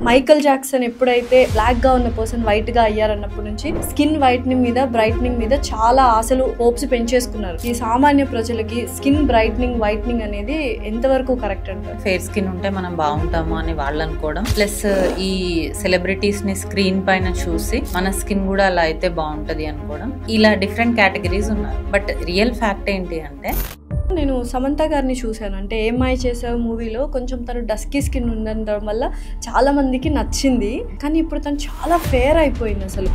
Michael Jackson ఎప్పుడైతే black గా ఉన్న పర్సన్ వైట్ గా అయ్యారన్నప్పటి నుంచి స్కిన్ వైట్నింగ్ మీద బ్రైట్నింగ్ మీద చాలా ఆశలు హోప్స్ పెంచేసుకున్నారు. ఈ సామాన్య ప్రజలకి స్కిన్ బ్రైట్నింగ్ వైట్నింగ్ అనేది ఎంతవరకు కరెక్ట్ అంటారు? ఫేర్ స్కిన్ ఉంటే మనం బాగుంటాము అని వాళ్ళు అనుకోవడం, ప్లస్ ఈ సెలబ్రిటీస్ ని స్క్రీన్ పైన చూసి మన స్కిన్ కూడా అలా అయితే బాగుంటది అనుకోవడం, ఇలా డిఫరెంట్ కేటగిరీస్ ఉన్నారు. బట్ రియల్ ఫ్యాక్ట్ ఏంటి అంటే, నేను సమంత గారిని చూశాను. అంటే ఏమాయి చేసావు మూవీలో కొంచెం తను డస్కీ స్కిన్ ఉండడం వల్ల చాలా మందికి నచ్చింది. కానీ ఇప్పుడు తను చాలా ఫేర్ అయిపోయింది. అసలు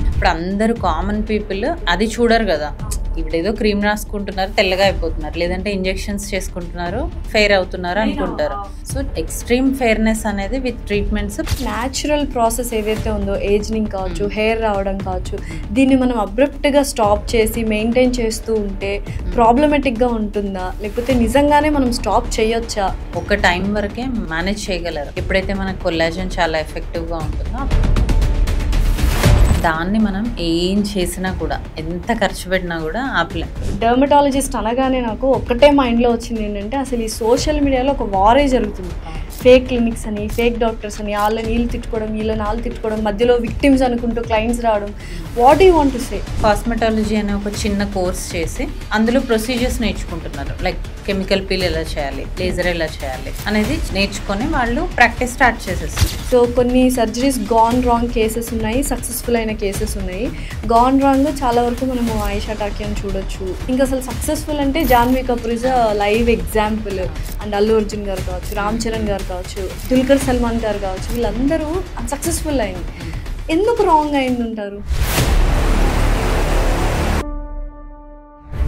ఇప్పుడు అందరూ కామన్ పీపుల్ అది చూడరు కదా. ఇప్పుడేదో క్రీమ్ రాసుకుంటున్నారు, తెల్లగా అయిపోతున్నారు, లేదంటే ఇంజెక్షన్స్ చేసుకుంటున్నారు, ఫెయిర్ అవుతున్నారు అనుకుంటారు. సో ఎక్స్ట్రీమ్ ఫెయిర్నెస్ అనేది విత్ ట్రీట్మెంట్స్, న్యాచురల్ ప్రాసెస్ ఏదైతే ఉందో, ఏజింగ్ కావచ్చు, హెయిర్ రావడం కావచ్చు, దీన్ని మనం అబ్రప్ట్గా స్టాప్ చేసి మెయింటైన్ చేస్తూ ఉంటే ప్రాబ్లమెటిక్గా ఉంటుందా, లేకపోతే నిజంగానే మనం స్టాప్ చేయొచ్చా? ఒక టైం వరకే మేనేజ్ చేయగలరు. ఎప్పుడైతే మనకు కొల్లాజన్ చాలా ఎఫెక్టివ్గా ఉంటుందో దాన్ని మనం ఏం చేసినా కూడా, ఎంత ఖర్చు పెట్టినా కూడా ఆపలేం. డర్మటాలజిస్ట్ అనగానే నాకు ఒక్కటే మైండ్లో వచ్చింది ఏంటంటే, అసలు ఈ సోషల్ మీడియాలో ఒక వారే జరుగుతుంది. ఫేక్ క్లినిక్స్ అని, ఫేక్ డాక్టర్స్ అని, వాళ్ళని వీళ్ళు తిట్టుకోవడం, వీళ్ళని వాళ్ళు తిట్టుకోవడం, మధ్యలో విక్టిమ్స్ అనుకుంటూ క్లయింట్స్ రావడం. What you want to say? Cosmetology అనే ఒక చిన్న కోర్స్ చేసి అందులో ప్రొసీజర్స్ నేర్చుకుంటున్నారు. లైక్ కెమికల్ పీల్ ఎలా చేయాలి, లేజర్ ఎలా చేయాలి అనేది నేర్చుకొని వాళ్ళు ప్రాక్టీస్ స్టార్ట్ చేసేస్తారు. సో కొన్ని సర్జరీస్ గాన్ రాంగ్ కేసెస్ ఉన్నాయి, సక్సెస్ఫుల్ అయిన కేసెస్ ఉన్నాయి. గాన్ రాంగ్ చాలా వరకు మనము ఆయిషా టాకియాని చూడొచ్చు. ఇంకా అసలు సక్సెస్ఫుల్ అంటే Janhvi Kapoor is a live example. And Allu Arjun గారు కావచ్చు, రామ్ చరణ్ గారు కావచ్చు, దుల్కర్ సల్మాన్ గారు కావచ్చు, వీళ్ళందరూ సక్సెస్ఫుల్ అయింది. ఎందుకు రాంగ్ అయింది అంటారు?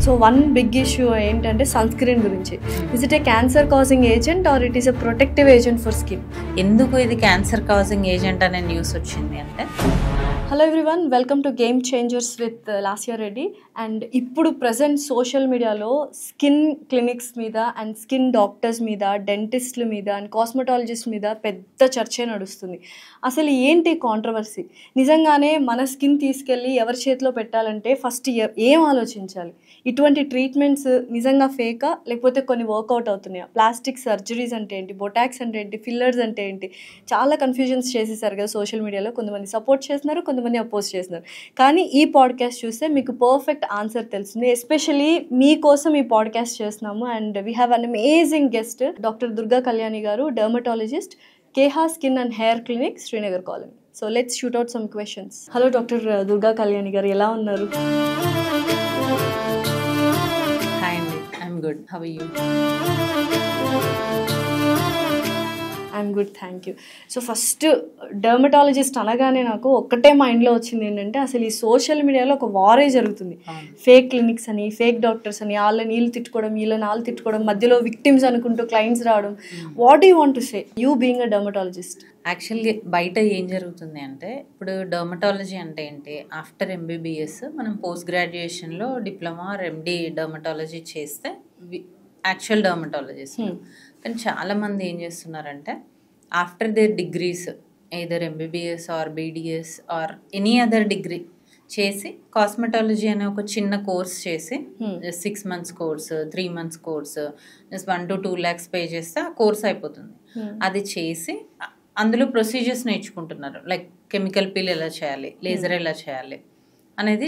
సో వన్ బిగ్ ఇష్యూ ఏంటంటే సన్ స్క్రీన్ గురించి. Is it a cancer causing agent or it is a protective agent for skin? ఎందుకు ఇది క్యాన్సర్ కాజింగ్ ఏజెంట్ అనే న్యూస్ వచ్చింది అంటే, hello everyone, welcome to game changers with Lasya Reddy. And ఇప్పుడు present social మీడియాలో skin clinics మీద and skin doctors మీద, డెంటిస్ట్ల మీద అండ్ కాస్మెటాలజిస్ట్ మీద పెద్ద చర్చే నడుస్తుంది. అసలు ఏంటి కాంట్రవర్సీ? నిజంగానే మన స్కిన్ తీసుకెళ్ళి ఎవరి చేతిలో పెట్టాలంటే ఫస్ట్ ఏం ఆలోచించాలి? ఇటువంటి ట్రీట్మెంట్స్ నిజంగా ఫేకా, లేకపోతే కొన్ని వర్కౌట్ అవుతున్నాయా? ప్లాస్టిక్ సర్జరీస్ అంటే ఏంటి, బొటాక్స్ అంటే ఏంటి, ఫిల్లర్స్ అంటే ఏంటి? చాలా కన్ఫ్యూజన్స్ చేసేసారు కదా సోషల్ మీడియాలో. కొంతమంది సపోర్ట్ చేస్తున్నారు, కొంతమంది అపోజ్ చేస్తున్నారు. కానీ ఈ పాడ్కాస్ట్ చూస్తే మీకు పర్ఫెక్ట్ ఆన్సర్ తెలుస్తుంది. ఎస్పెషలీ మీకోసం ఈ పాడ్కాస్ట్ చేస్తున్నాము. And we have an amazing guest, doctor Durga Kalyani garu, dermatologist, Keha skin and hair clinic, Srinagar colony. So let's shoot out some questions. Hello doctor Durga Kalyani garu, ఎలా ఉన్నారు? హాయ్ అండి, I'm good, how are you? I'm good, thank you. So first dermatologist అనగానే నాకు ఒక్కటే మైండ్లో వచ్చింది ఏంటంటే, అసలు ఈ సోషల్ మీడియాలో ఒక వారే జరుగుతుంది. ఫేక్ క్లినిక్స్ అని, ఫేక్ డాక్టర్స్ అని, వాళ్ళని వీళ్ళు తిట్టుకోవడం, వీళ్ళని వాళ్ళు తిట్టుకోవడం, మధ్యలో విక్టిమ్స్ అనుకుంటూ క్లయింట్స్ రావడం. What you want to say, you being a dermatologist? యాక్చువల్గా బయట ఏం జరుగుతుంది అంటే, ఇప్పుడు డర్మటాలజీ అంటే ఏంటి, ఆఫ్టర్ ఎంబీబీఎస్ మనం పోస్ట్ గ్రాడ్యుయేషన్లో డిప్లొమా ఆర్ ఎండి డర్మటాలజీ చేస్తే యాక్చువల్ డర్మటాలజిస్ట్. కానీ చాలామంది ఏం చేస్తున్నారంటే, after their degrees either MBBS or BDS or any other degree చేసి కాస్మెటాలజీ అనే ఒక చిన్న కోర్స్ చేసి 6 months course, 3 months course, just 1 to 2 lakhs pay చేస్తే ఆ కోర్స్ అయిపోతుంది. అది చేసి అందులో ప్రొసీజర్స్ నేర్చుకుంటున్నారు. లైక్ కెమికల్ పీల్ ఎలా చేయాలి, లేజర్ ఎలా చేయాలి అనేది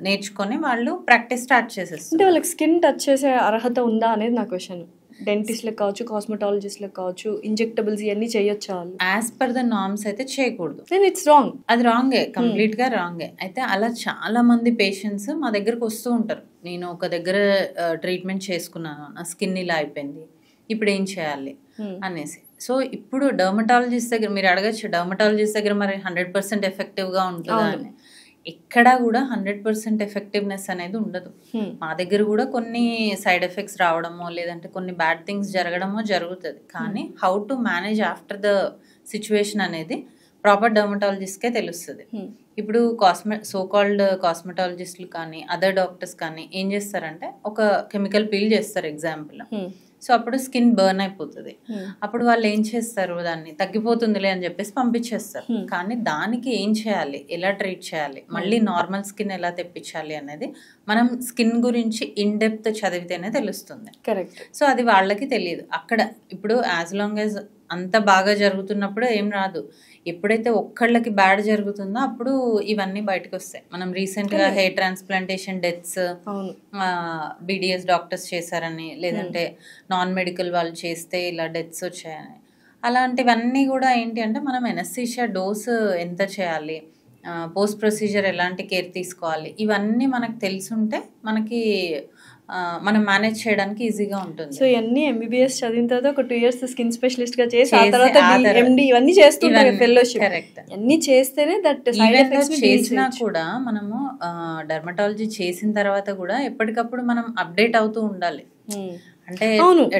నేర్చుకొని వాళ్ళు ప్రాక్టీస్ స్టార్ట్ చేసేస్తారు. అంటే వాళ్ళకి స్కిన్ టచ్ చేసే అర్హత ఉందా అనేది నా క్వశ్చన్. డెంటిస్ట్లకు కావచ్చు, కాస్మెటాలజిస్ట్లకు కావచ్చు, ఇంజెక్టబుల్స్ ఇవన్నీ చేయొచ్చా వాళ్ళు? యాజ్ పర్ ద నార్మ్స్ అయితే చేయకూడదు. Then it's wrong. అది రాంగే, కంప్లీట్గా రాంగే. అయితే అలా చాలా మంది పేషెంట్స్ మా దగ్గరకు వస్తూ ఉంటారు. నేను ఒక దగ్గర ట్రీట్మెంట్ చేసుకున్నాను, నా స్కిన్ ఇలా అయిపోయింది, ఇప్పుడు ఏం చేయాలి అనేసి. సో ఇప్పుడు డర్మటాలజిస్ట్ దగ్గర మీరు అడగచ్చు, డర్మటాలజిస్ట్ దగ్గర మరి 100% ఎఫెక్టివ్గా ఉంటుందా అని. ఎక్కడా కూడా 100% ఎఫెక్టివ్నెస్ అనేది ఉండదు. మా దగ్గర కూడా కొన్ని సైడ్ ఎఫెక్ట్స్ రావడమో, లేదంటే కొన్ని బ్యాడ్ థింగ్స్ జరగడమో జరుగుతుంది. కానీ how to manage after the situation అనేది ప్రాపర్ డర్మటాలజిస్ట్కే తెలుస్తుంది. ఇప్పుడు సో కాల్డ్ కాస్మెటాలజిస్టులు కానీ అదర్ డాక్టర్స్ కానీ ఏం చేస్తారంటే, ఒక కెమికల్ పీల్ చేస్తారు ఎగ్జాంపుల్. సో అప్పుడు స్కిన్ బర్న్ అయిపోతుంది. అప్పుడు వాళ్ళు ఏం చేస్తారు, దాన్ని తగ్గిపోతుందిలే అని చెప్పేసి పంపించేస్తారు. కానీ దానికి ఏం చేయాలి, ఎలా ట్రీట్ చేయాలి, మళ్ళీ నార్మల్ స్కిన్ ఎలా తెప్పించాలి అనేది మనం స్కిన్ గురించి ఇన్ డెప్త్ చదివితేనే తెలుస్తుంది. కరెక్ట్. సో అది వాళ్ళకి తెలియదు. అక్కడ ఇప్పుడు యాజ్ లాంగ్ యాజ్ అంత బాగా జరుగుతున్నప్పుడు ఏం రాదు. ఎప్పుడైతే ఒక్కళ్ళకి బ్యాడ్ జరుగుతుందో అప్పుడు ఇవన్నీ బయటకు వస్తాయి. మనం రీసెంట్గా hair transplantation deaths, BDS doctors చేశారని, లేదంటే నాన్ మెడికల్ వాళ్ళు చేస్తే ఇలా డెత్స్ వచ్చాయని, అలాంటివన్నీ కూడా ఏంటి అంటే మనం ఎనస్థీషియా డోస్ ఎంత చేయాలి, పోస్ట్ ప్రొసీజర్ ఎలాంటి కేర్ తీసుకోవాలి, ఇవన్నీ మనకు తెలుసుంటే మనకి మనం మేనేజ్ చేయడానికి ఈజీగా ఉంటుంది. సో ఇవన్నీ ఎంబీబీఎస్ చదివిన తర్వాత ఒక 2 years స్కిన్ స్పెషలిస్ట్ గా చేసి ఆ తర్వాత ఎండి ఇవన్నీ చేస్తుంటారు ఫెలోషిప్. కరెక్ట్. అన్నీ చేస్తేనే దట్ సైడ్ ఎఫెక్ట్స్ చేసినా కూడా మనము డర్మటాలజీ చేసిన తర్వాత కూడా ఎప్పటికప్పుడు మనం అప్డేట్ అవుతూ ఉండాలి. అంటే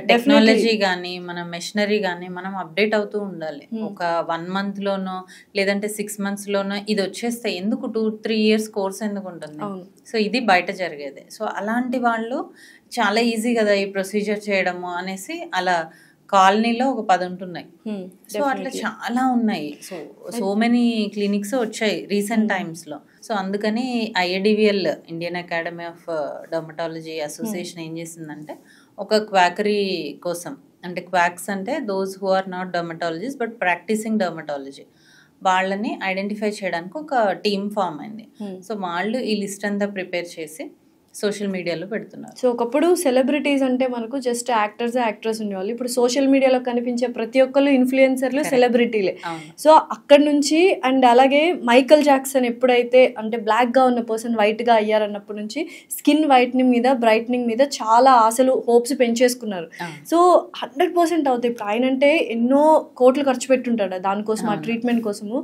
టెక్నాలజీ కానీ మన మెషినరీ కానీ మనం అప్డేట్ అవుతూ ఉండాలి. ఒక 1 month లోనో లేదంటే 6 months లోనో ఇది వచ్చేస్తే ఎందుకు 2-3 years కోర్స్ ఎందుకు ఉంటుంది? సో ఇది బయట జరిగేది. సో అలాంటి వాళ్ళు చాలా ఈజీ కదా ఈ ప్రొసీజర్ చేయడము అనేసి అలా కాలనీలో ఒక 10 ఉంటున్నాయి. సో అట్లా చాలా ఉన్నాయి. సో మెనీ క్లినిక్స్ వచ్చాయి రీసెంట్ టైమ్స్లో. సో అందుకని IADVL Indian academy of dermatology association ఏం చేసిందంటే ఒక క్వాకరీ కోసం, అంటే క్వాక్స్ అంటే those who are not dermatologist but practising dermatology, వాళ్ళని ఐడెంటిఫై చేయడానికి ఒక టీమ్ ఫామ్ అయింది. సో వాళ్ళు ఈ లిస్ట్ అంతా ప్రిపేర్ చేసి సోషల్ మీడియాలో పెడుతున్నారు. సో ఒకప్పుడు సెలబ్రిటీస్ అంటే మనకు జస్ట్ యాక్టర్స్ ఉండేవాళ్ళు. ఇప్పుడు సోషల్ మీడియాలో కనిపించే ప్రతి ఒక్కరు ఇన్ఫ్లుయెన్సర్లు సెలబ్రిటీలే. సో అక్కడ నుంచి అండ్ అలాగే మైకల్ జాక్సన్ ఎప్పుడైతే అంటే బ్లాక్ గా ఉన్న పర్సన్ వైట్ గా అయ్యారన్నప్పటి నుంచి స్కిన్ వైట్నింగ్ మీద బ్రైట్నింగ్ మీద చాలా ఆశలు హోప్స్ పెంచేసుకున్నారు. సో 100% అవుతాయి. ఇప్పుడు ఆయన అంటే ఎన్నో కోట్లు ఖర్చు పెట్టుంటాడు దానికోసం, ఆ ట్రీట్మెంట్ కోసము.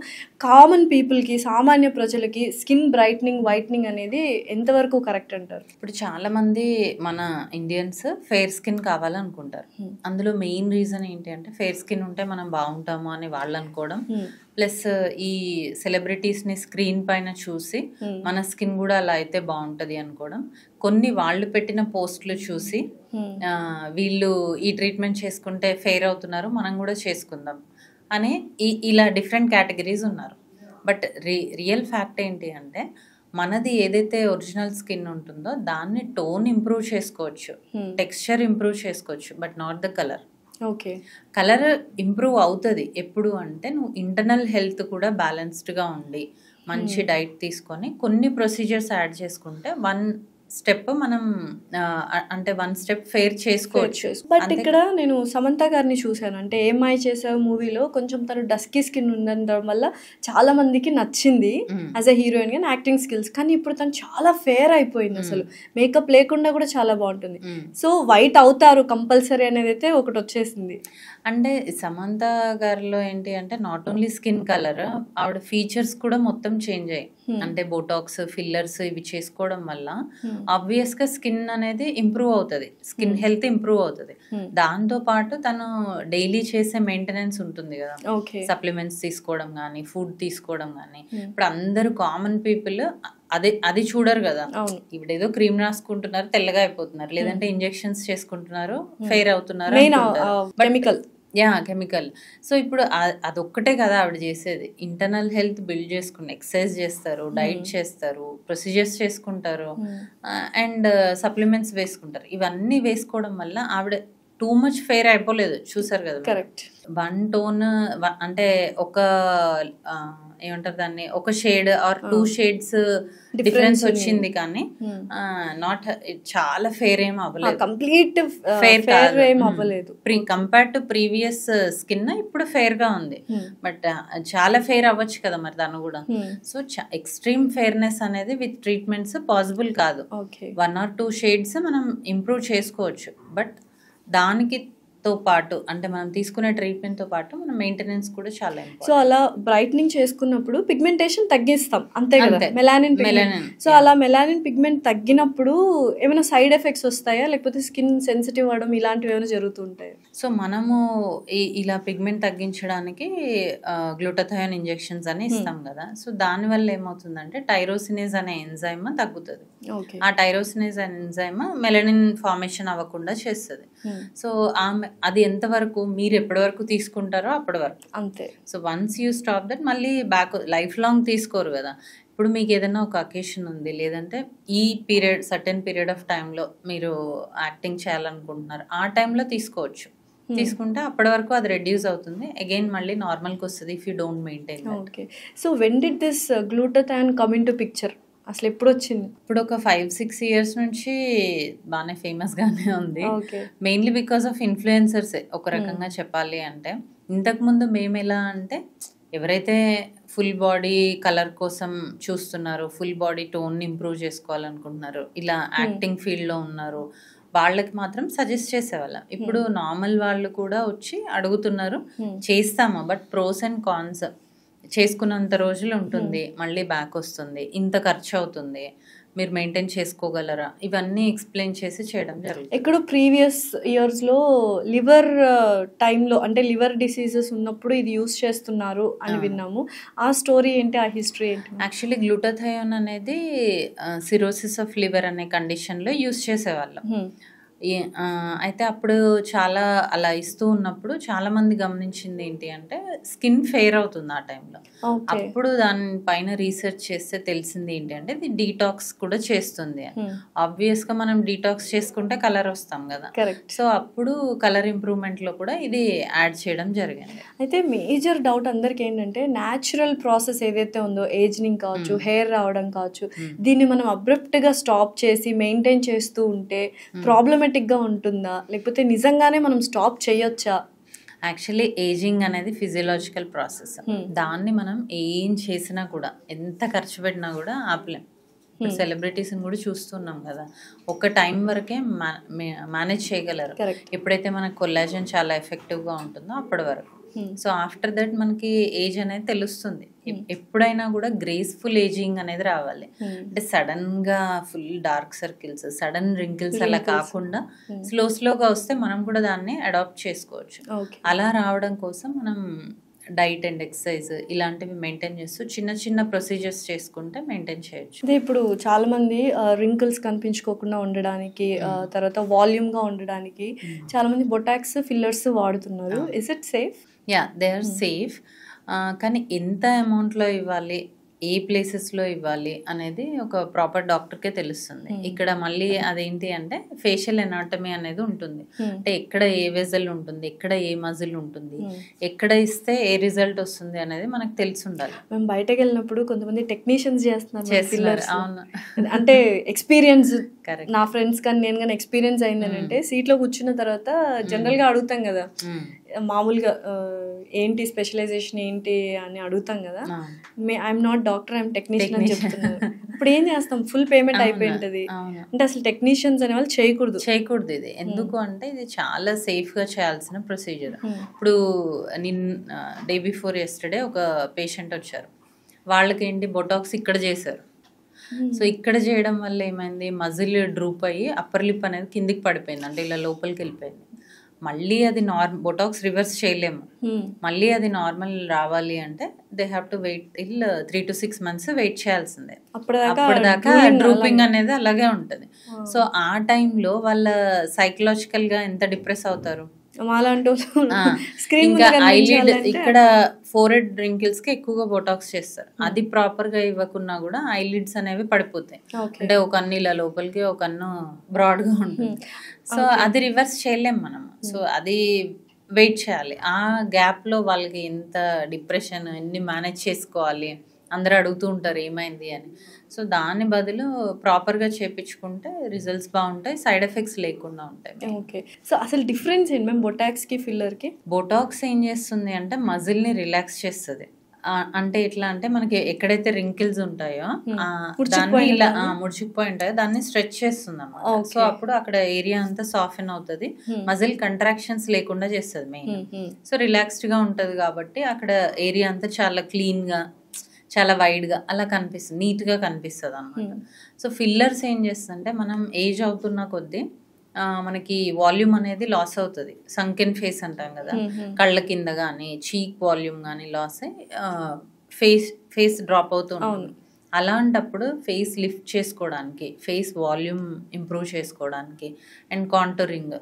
కామన్ పీపుల్ కి, సామాన్య ప్రజలకి స్కిన్ బ్రైట్నింగ్ వైట్నింగ్ అనేది ఎంతవరకు కరెక్ట్ అంటారు? ఇప్పుడు చాలా మంది మన ఇండియన్స్ ఫెయిర్ స్కిన్ కావాలనుకుంటారు. అందులో మెయిన్ రీజన్ ఏంటి అంటే ఫెయిర్ స్కిన్ ఉంటే మనం బాగుంటాము అని వాళ్ళు అనుకోవడం, ప్లస్ ఈ సెలబ్రిటీస్ని స్క్రీన్ పైన చూసి మన స్కిన్ కూడా అలా అయితే బాగుంటుంది అనుకోవడం, కొన్ని వాళ్ళు పెట్టిన పోస్టులు చూసి వీళ్ళు ఈ ట్రీట్మెంట్ చేసుకుంటే ఫెయిర్ అవుతున్నారు మనం కూడా చేసుకుందాం అని ఇలా డిఫరెంట్ కేటగిరీస్ ఉన్నారు. బట్ రియల్ ఫ్యాక్ట్ ఏంటి అంటే మనది ఏదైతే ఒరిజినల్ స్కిన్ ఉంటుందో దాన్ని టోన్ ఇంప్రూవ్ చేసుకోవచ్చు, టెక్స్చర్ ఇంప్రూవ్ చేసుకోవచ్చు, but not the colour. Colour improve అవుతుంది ఎప్పుడు అంటే నువ్వు ఇంటర్నల్ హెల్త్ కూడా బ్యాలెన్స్డ్గా ఉండి మంచి డైట్ తీసుకొని కొన్ని ప్రొసీజర్స్ యాడ్ చేసుకుంటే 1 step మనం అంటే 1 step ఫెయిర్ చేసుకోవచ్చు. బట్ ఇక్కడ నేను సమంత గారిని చూశాను. అంటే ఏమై చేసావు మూవీలో కొంచెం తను డస్కీ స్కిన్ ఉండడం వల్ల చాలా మందికి నచ్చింది యాజ్ ఎ హీరోయిన్ గా యాక్టింగ్ స్కిల్స్. కానీ ఇప్పుడు తను చాలా ఫేర్ అయిపోయింది, అసలు మేకప్ లేకుండా కూడా చాలా బాగుంటుంది. సో వైట్ అవుతారు కంపల్సరీ అనేది అయితే ఒకటి వచ్చేసింది. అంటే సమంత గారిలో ఏంటి అంటే నాట్ ఓన్లీ స్కిన్ కలర్, ఆవిడ ఫీచర్స్ కూడా మొత్తం చేంజ్ అయ్యాయి. అంటే బోటాక్స్, ఫిల్లర్స్ ఇవి చేసుకోవడం వల్ల ఆబ్వియస్ గా స్కిన్ అనేది ఇంప్రూవ్ అవుతుంది, స్కిన్ హెల్త్ ఇంప్రూవ్ అవుతుంది. దాంతో పాటు తను డైలీ చేసే మెయింటెనెన్స్ ఉంటుంది కదా, సప్లిమెంట్స్ తీసుకోవడం కానీ ఫుడ్ తీసుకోవడం కానీ. ఇప్పుడు అందరూ కామన్ పీపుల్ అది చూడరు కదా, ఇప్పుడు ఏదో క్రీమ్ రాసుకుంటున్నారు తెల్లగా అయిపోతున్నారు, లేదంటే ఇంజెక్షన్స్ చేసుకుంటున్నారు ఫెయిర్ అవుతున్నారు, కెమికల్. సో ఇప్పుడు అదొక్కటే కదా ఆవిడ చేసేది. ఇంటర్నల్ హెల్త్ బిల్డ్ చేసుకుని ఎక్సర్సైజ్ చేస్తారు, డైట్ చేస్తారు, ప్రొసీజర్స్ చేసుకుంటారు, అండ్ సప్లిమెంట్స్ వేసుకుంటారు. ఇవన్నీ వేసుకోవడం వల్ల ఆవిడ టూ మచ్ ఫెయిర్ అయిపోలేదు, చూసారు కదా. కరెక్ట్. 1 tone అంటే ఒక ఏమంటారు దాన్ని, ఒక షేడ్ ఆర్ 2 shades డిఫరెన్స్ వచ్చింది, కానీ నాట్ చాలా ఫెయిర్ ఏం అవ్వలేదు, కంప్లీట్ ఫెయిర్ ఏం అవ్వలేదు. కంపేర్ టు ప్రీవియస్ స్కిన్ ఇప్పుడు ఫెయిర్ గా ఉంది. బట్ చాలా ఫెయిర్ అవ్వచ్చు కదా మరి తను కూడా. సో ఎక్స్ట్రీమ్ ఫెయిర్నెస్ అనేది విత్ ట్రీట్మెంట్స్ పాసిబుల్ కాదు. 1 or 2 shades మనం ఇంప్రూవ్ చేసుకోవచ్చు, బట్ దానికి తో పాటు అంటే మనం తీసుకునే ట్రీట్మెంట్ తో పాటు మన మెయింటెనెన్స్ కూడా చాలా ఇంపార్టెంట్. సో అలా బ్రైట్నింగ్ చేసుకున్నప్పుడు పిగ్మెంటేషన్ తగ్గిస్తాం అంతే కదా, మెలానిన్. సో అలా మెలానిన్ పిగ్మెంట్ తగ్గినప్పుడు ఏమైనా సైడ్ ఎఫెక్ట్స్ వస్తాయా, లేకపోతే స్కిన్ సెన్సిటివ్ అవడం ఇలాంటివి ఏమైనా జరుగుతుంటాయా? సో మనము ఇలా పిగ్మెంట్ తగ్గించడానికి గ్లూటాథయోన్ ఇంజెక్షన్స్ అని ఇస్తాం కదా. సో దానివల్ల ఏమవుతుందంటే టైరోసినేజ్ అనే ఎంజైమ్ తగ్గుతుంది. ఆ టైరోసినేజ్ అనే ఎంజైమ్ మెలనిన్ ఫార్మేషన్ అవ్వకుండా చేస్తుంది. సో అది ఎంతవరకు మీరు ఎప్పటి వరకు తీసుకుంటారో అప్పటి వరకు అంతే. So once you stop that మళ్ళీ బ్యాక్ లైఫ్ లాంగ్ తీసుకోరు కదా. ఇప్పుడు మీకు ఏదైనా ఒక అకేషన్ ఉంది, లేదంటే ఈ పీరియడ్ సర్టెన్ పీరియడ్ ఆఫ్ టైంలో మీరు యాక్టింగ్ చేయాలనుకుంటున్నారు, ఆ టైంలో తీసుకోవచ్చు. తీసుకుంటే అప్పటి వరకు అది రెడ్యూస్ అవుతుంది, అగైన్ మళ్ళీ నార్మల్కి వస్తుంది if you don't maintain. Okay. So when did this glutathione come in to picture? అసలు ఎప్పుడు వచ్చింది? ఇప్పుడు ఒక 5-6 years నుంచి బాగానే ఫేమస్గానే ఉంది. మెయిన్లీ బికాస్ ఆఫ్ ఇన్ఫ్లుయెన్సర్సే ఒక రకంగా చెప్పాలి అంటే. ఇంతకుముందు మేము ఎలా అంటే ఎవరైతే ఫుల్ బాడీ కలర్ కోసం చూస్తున్నారు, ఫుల్ బాడీ టోన్ ఇంప్రూవ్ చేసుకోవాలనుకుంటున్నారు, ఇలా యాక్టింగ్ ఫీల్డ్లో ఉన్నారు, వాళ్ళకి మాత్రం సజెస్ట్ చేసేవాళ్ళం. ఇప్పుడు నార్మల్ వాళ్ళు కూడా వచ్చి అడుగుతున్నారు, చేస్తాము, బట్ ప్రోస్ అండ్ కాన్స్, చేసుకున్నంత రోజులు ఉంటుంది, మళ్ళీ బ్యాక్ వస్తుంది, ఇంత ఖర్చు అవుతుంది, మీరు మెయింటైన్ చేసుకోగలరా, ఇవన్నీ ఎక్స్ప్లెయిన్ చేసి చేయడం జరుగుతుంది. ఎక్కడో ప్రీవియస్ ఇయర్స్లో లివర్ టైంలో అంటే లివర్ డిసీజెస్ ఉన్నప్పుడు ఇది యూస్ చేస్తున్నారు అని విన్నాము. ఆ స్టోరీ ఏంటి, ఆ హిస్టరీ ఏంటి? యాక్చువల్లీ గ్లూటాథయోన్ అనేది సిరోసిస్ ఆఫ్ లివర్ అనే కండిషన్లో యూస్ చేసేవాళ్ళం. అయితే అప్పుడు చాలా అలా ఇస్తూ ఉన్నప్పుడు చాలా మంది గమనించింది ఏంటి అంటే స్కిన్ ఫెయిర్ అవుతుంది ఆ టైంలో. అప్పుడు దానిపైన రీసెర్చ్ చేస్తే తెలిసింది ఏంటి అంటే ఇది డీటాక్స్ కూడా చేస్తుంది. ఆబ్వియస్ గా మనం డీటాక్స్ చేసుకుంటే కలర్ వస్తాం కదా, సో అప్పుడు కలర్ ఇంప్రూవ్మెంట్ లో కూడా ఇది యాడ్ చేయడం జరిగింది. అయితే మేజర్ డౌట్ అందరికి ఏంటంటే న్యాచురల్ ప్రాసెస్ ఏదైతే ఉందో, ఏజింగ్ కావచ్చు, హెయిర్ రావడం కావచ్చు, దీన్ని మనం అబ్రప్ట్ గా స్టాప్ చేసి మెయింటైన్ చేస్తూ ఉంటే ప్రాబ్లమేటిక్ గా ఉంటుందా, లేకపోతే నిజంగానే మనం స్టాప్ చేయొచ్చా? యాక్చువల్లీ ఏజింగ్ అనేది ఫిజియలాజికల్ ప్రాసెస్. దాన్ని మనం ఏం చేసినా కూడా, ఎంత ఖర్చు పెట్టినా కూడా ఆపలేం. ఇప్పుడు సెలబ్రిటీస్ని కూడా చూస్తున్నాం కదా, ఒక టైం వరకే మేనేజ్ చేయగలరు. ఎప్పుడైతే మనకు కొల్లాజన్ చాలా ఎఫెక్టివ్గా ఉంటుందో అప్పటి వరకు. సో ఆఫ్టర్ దట్ మనకి ఏజ్ అనేది తెలుస్తుంది. ఎప్పుడైనా కూడా గ్రేస్ఫుల్ ఏజింగ్ అనేది రావాలి. అంటే సడన్ గా full dark circles, sudden wrinkles అలా కాకుండా స్లోగా వస్తే మనం కూడా దాన్ని అడాప్ట్ చేసుకోవచ్చు. అలా రావడం కోసం మనం డైట్ అండ్ ఎక్సర్సైజ్ ఇలాంటివి మెయింటైన్ చేస్తూ చిన్న చిన్న ప్రొసీజర్స్ చేసుకుంటే మెయింటైన్ చేయొచ్చు. అదే ఇప్పుడు చాలా మంది రింకిల్స్ కనిపించుకోకుండా ఉండడానికి, తర్వాత వాల్యూమ్ గా ఉండడానికి చాలా మంది బొటాక్స్, ఫిల్లర్స్ వాడుతున్నారు. Is it safe? Yeah, they are safe. కానీ ఎంత అమౌంట్లో ఇవ్వాలి, ఏ ప్లేసెస్లో ఇవ్వాలి అనేది ఒక ప్రాపర్ డాక్టర్కే తెలుస్తుంది. ఇక్కడ మళ్ళీ అదేంటి అంటే ఫేషియల్ ఎనాటమీ అనేది ఉంటుంది. అంటే ఎక్కడ ఏ వెజల్ ఉంటుంది, ఎక్కడ ఏ మజిల్ ఉంటుంది, ఎక్కడ ఇస్తే ఏ రిజల్ట్ వస్తుంది అనేది మనకు తెలిసి ఉండాలి. మేము బయటకు వెళ్ళినప్పుడు కొంతమంది టెక్నీషియన్స్ చేస్తున్నారు. అవును, అంటే ఎక్స్పీరియన్స్, నా ఫ్రెండ్స్ కానీ నేను కానీ ఎక్స్పీరియన్స్ అయిందని అంటే సీట్లో కూర్చున్న తర్వాత జనరల్గా అడుగుతాం కదా, మామూలుగా ఏంటి స్పెషలైజేషన్ ఏంటి అని అడుగుతాం కదా, I'm not doctor, I'm technician అని చెప్తున్నారు. ఇప్పుడు ఏం చేస్తాం, ఫుల్ పేమెంట్ అయిపోయి ఉంటుంది. అంటే అసలు టెక్నీషియన్స్ అనే వాళ్ళు చేయకూడదు ఇది. ఎందుకు అంటే ఇది చాలా సేఫ్ గా చేయాల్సిన ప్రొసీజర్. ఇప్పుడు డే బిఫోర్ యెస్టర్డే ఒక పేషెంట్ వచ్చారు, వాళ్ళకి ఏంటి బొటాక్స్ ఇక్కడ చేశారు. సో ఇక్కడ చేయడం వల్ల ఏమైంది, మజిల్ డ్రూప్ అయ్యి అప్పర్ లిప్ అనేది కిందికి పడిపోయింది, అంటే ఇలా లోపలికి వెళ్ళిపోయింది. మళ్ళీ అది బొటాక్స్ రివర్స్ చేయలేము. మళ్ళీ అది నార్మల్ రావాలి అంటే they have to wait 3 to 6 months wait చేయాల్సిందే. అప్పటిదాకా డ్రూపింగ్ అనేది అలాగే ఉంటుంది. సో ఆ టైంలో వాళ్ళ సైకలాజికల్ గా ఎంత డిప్రెస్ అవుతారు. ఇంకా ఐలిడ్ ఇక్కడ ఫోరెడ్ రింకిల్స్ కి ఎక్కువగా బొటాక్స్ చేస్తారు. అది ప్రాపర్ గా ఇవ్వకున్నా కూడా ఐలిడ్స్ అనేవి పడిపోతాయి. అంటే ఒక కన్ను ఇలా లోపలికి, ఒక కన్ను బ్రాడ్ గా ఉంటుంది. సో అది రివర్స్ చేయలేం మనం. సో అది వెయిట్ చేయాలి. ఆ గ్యాప్ లో వాళ్ళకి ఎంత డిప్రెషన్, ఎన్ని మేనేజ్ చేసుకోవాలి, అందరూ అడుగుతూ ఉంటారు ఏమైంది అని. సో దాని బదులు ప్రాపర్గా చేయించుకుంటే రిజల్ట్స్ బాగుంటాయి, సైడ్ ఎఫెక్ట్స్ లేకుండా ఉంటాయి. ఓకే. సో అసలు డిఫరెన్స్ ఏంటి మ్యామ్ బొటాక్స్కి ఫిల్లర్కి? బొటాక్స్ ఏం చేస్తుంది అంటే మజిల్ని రిలాక్స్ చేస్తుంది. అంటే ఎట్లా అంటే మనకి ఎక్కడైతే రింకిల్స్ ఉంటాయో దాన్ని ఇలా ముడుచుకుపోయి ఉంటాయో దాన్ని స్ట్రెచ్ చేస్తుంది అన్నమాట. సో అప్పుడు అక్కడ ఏరియా అంతా సాఫెన్ అవుతుంది, మజిల్ కంట్రాక్షన్స్ లేకుండా చేస్తుంది మెయిన్. సో రిలాక్స్డ్ గా ఉంటది కాబట్టి అక్కడ ఏరియా అంతా చాలా క్లీన్ గా, చాలా వైడ్గా అలా కనిపిస్తుంది, నీట్గా కనిపిస్తుంది అనమాట. సో ఫిల్లర్స్ ఏం చేస్తుందంటే మనం ఏజ్ అవుతున్న కొద్దీ మనకి వాల్యూమ్ అనేది లాస్ అవుతుంది. సంకెన్ ఫేస్ అంటాం కదా, కళ్ళ కింద కానీ చీక్ వాల్యూమ్ కానీ లాస్ అయ్యి ఫేస్ డ్రాప్ అవుతూ ఉంటుంది. అలాంటప్పుడు ఫేస్ లిఫ్ట్ చేసుకోవడానికి, ఫేస్ వాల్యూమ్ ఇంప్రూవ్ చేసుకోవడానికి అండ్ కాంటూరింగ్,